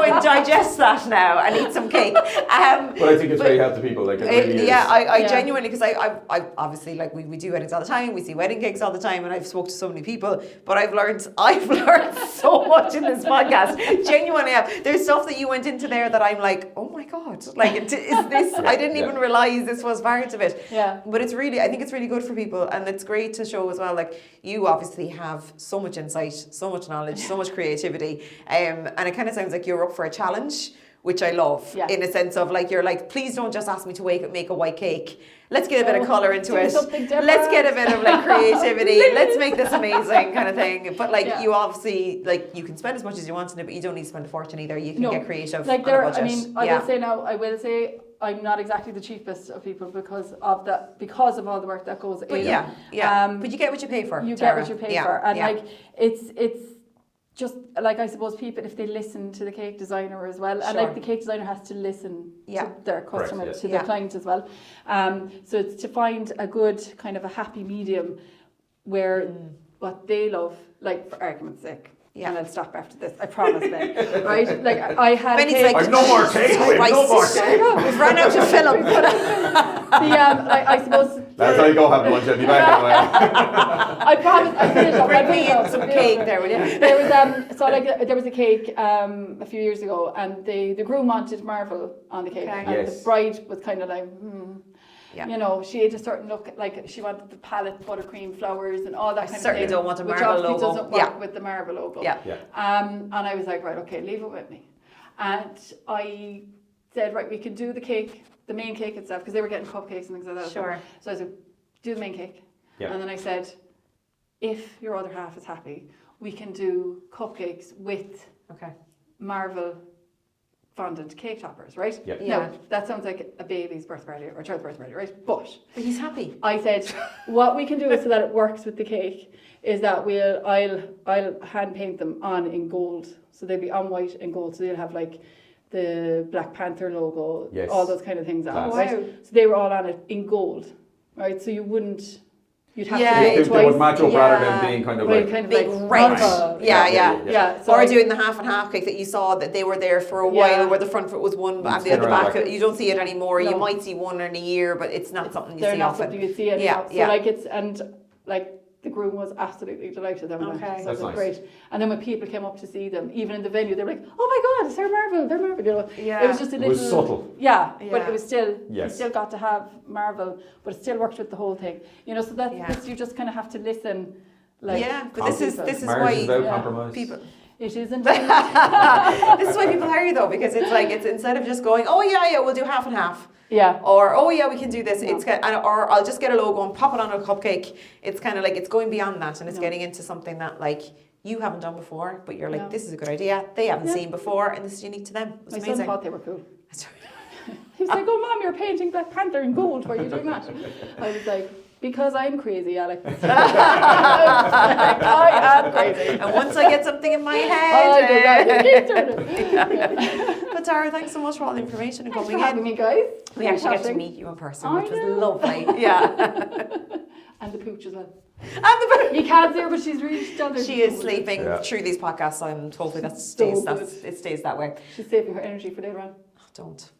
and digest that now and eat some cake. But I think it's very helpful to people. Like it really is. I genuinely, because I obviously, like we do weddings all the time, we see wedding cakes all the time, and I've spoke to so many people, but I've learned so much in this podcast. Genuinely, there's stuff that you went into there that I'm like, oh my god, like is this? I didn't even realize this was part of it. Yeah. But it's really, I think it's really good for people, and it's great to show as well. Like you obviously have so much insight, so much knowledge, so much creativity, and it kind of sounds like you're up for a challenge, which I love, in a sense of like, you're like, please don't just ask me to make a white cake. Let's get a bit of colour into it. Let's get a bit of like creativity. Let's make this amazing kind of thing. But like you obviously, like you can spend as much as you want on it, but you don't need to spend a fortune either. You can get creative like on a budget. I mean, I will say I'm not exactly the cheapest of people because of all the work that goes in. But you get what you pay for. You get what you pay for. And like it's just like, I suppose people, if they listen to the cake designer as well, and like the cake designer has to listen to their customer, to their client as well. So it's to find a good kind of a happy medium where what they love, like for argument's sake. And I'll stop after this, I promise, Ben. Right? Like I had Benny's cake. like, I've no more cake. We've run out of Philip. I suppose. That's how you go have lunch. I'll be back in a while. I promise. I finish up. Bring me in some cake there, will you? There was there was a cake a few years ago, and the groom wanted marble on the cake, and the bride was kind of like, you know, she had a certain look, like she wanted the palette buttercream flowers and all that kind of thing. Certainly don't want a marble logo. logo. Which doesn't work with the marble logo. And I was like, right, okay, leave it with me. And I said, right, we can do the cake, the main cake itself, because they were getting cupcakes and things like that. Sure. So I said, do the main cake. And then I said, if your other half is happy, we can do cupcakes with marble fondant cake toppers, right? Yeah. Now, that sounds like a baby's birth party or child's birth party, right? But he's happy. I said, what we can do is so that it works with the cake is that I'll hand paint them on in gold. So they'll be on white and gold. So they'll have like the Black Panther logo, all those kind of things on it, right? So they were all on it in gold, right? So you'd have to do it twice. They would match up rather than being kind of like big red. Yeah. So or doing the half and half cake that you saw that they were there for a while, where the front foot was one and the other back. You don't see it anymore. No. You might see one in a year, but it's not something you see often. They're not something you see anymore. So like the groom was absolutely delighted. So it was great. And then when people came up to see them, even in the venue, they were like, "Oh my God, they're Marvel! They're Marvel!" You know, it was just a little. It was subtle. Yeah, but it was still. You still got to have Marvel, but it still worked with the whole thing. You know, so that's you just kind of have to listen. Like, but this is why people. It isn't. This is why people hire you though, because it's instead of just going, "Oh yeah, we'll do half and half." Yeah. Or, "Oh yeah, we can do this." No. Or I'll just get a logo and pop it on a cupcake. It's kind of like it's going beyond that, and it's getting into something that like you haven't done before, but you're like, this is a good idea. They haven't seen before, and this is unique to them. It's amazing. Son thought they were cool. He was like, "Oh Mom, you're painting Black Panther in gold. Why are you doing that?" I was like, "Because I'm crazy, Alex." I am crazy. And once I get something in my head. But Tara, thanks so much for all the information and coming in. Having me, guys. We actually get to meet you in person, which was lovely. Yeah. And the pooch as well. And the pooch. You can't see her, but she's really still there. She is sleeping through these podcasts, so I'm hopefully it stays that way. She's saving her energy for later on. Oh, don't.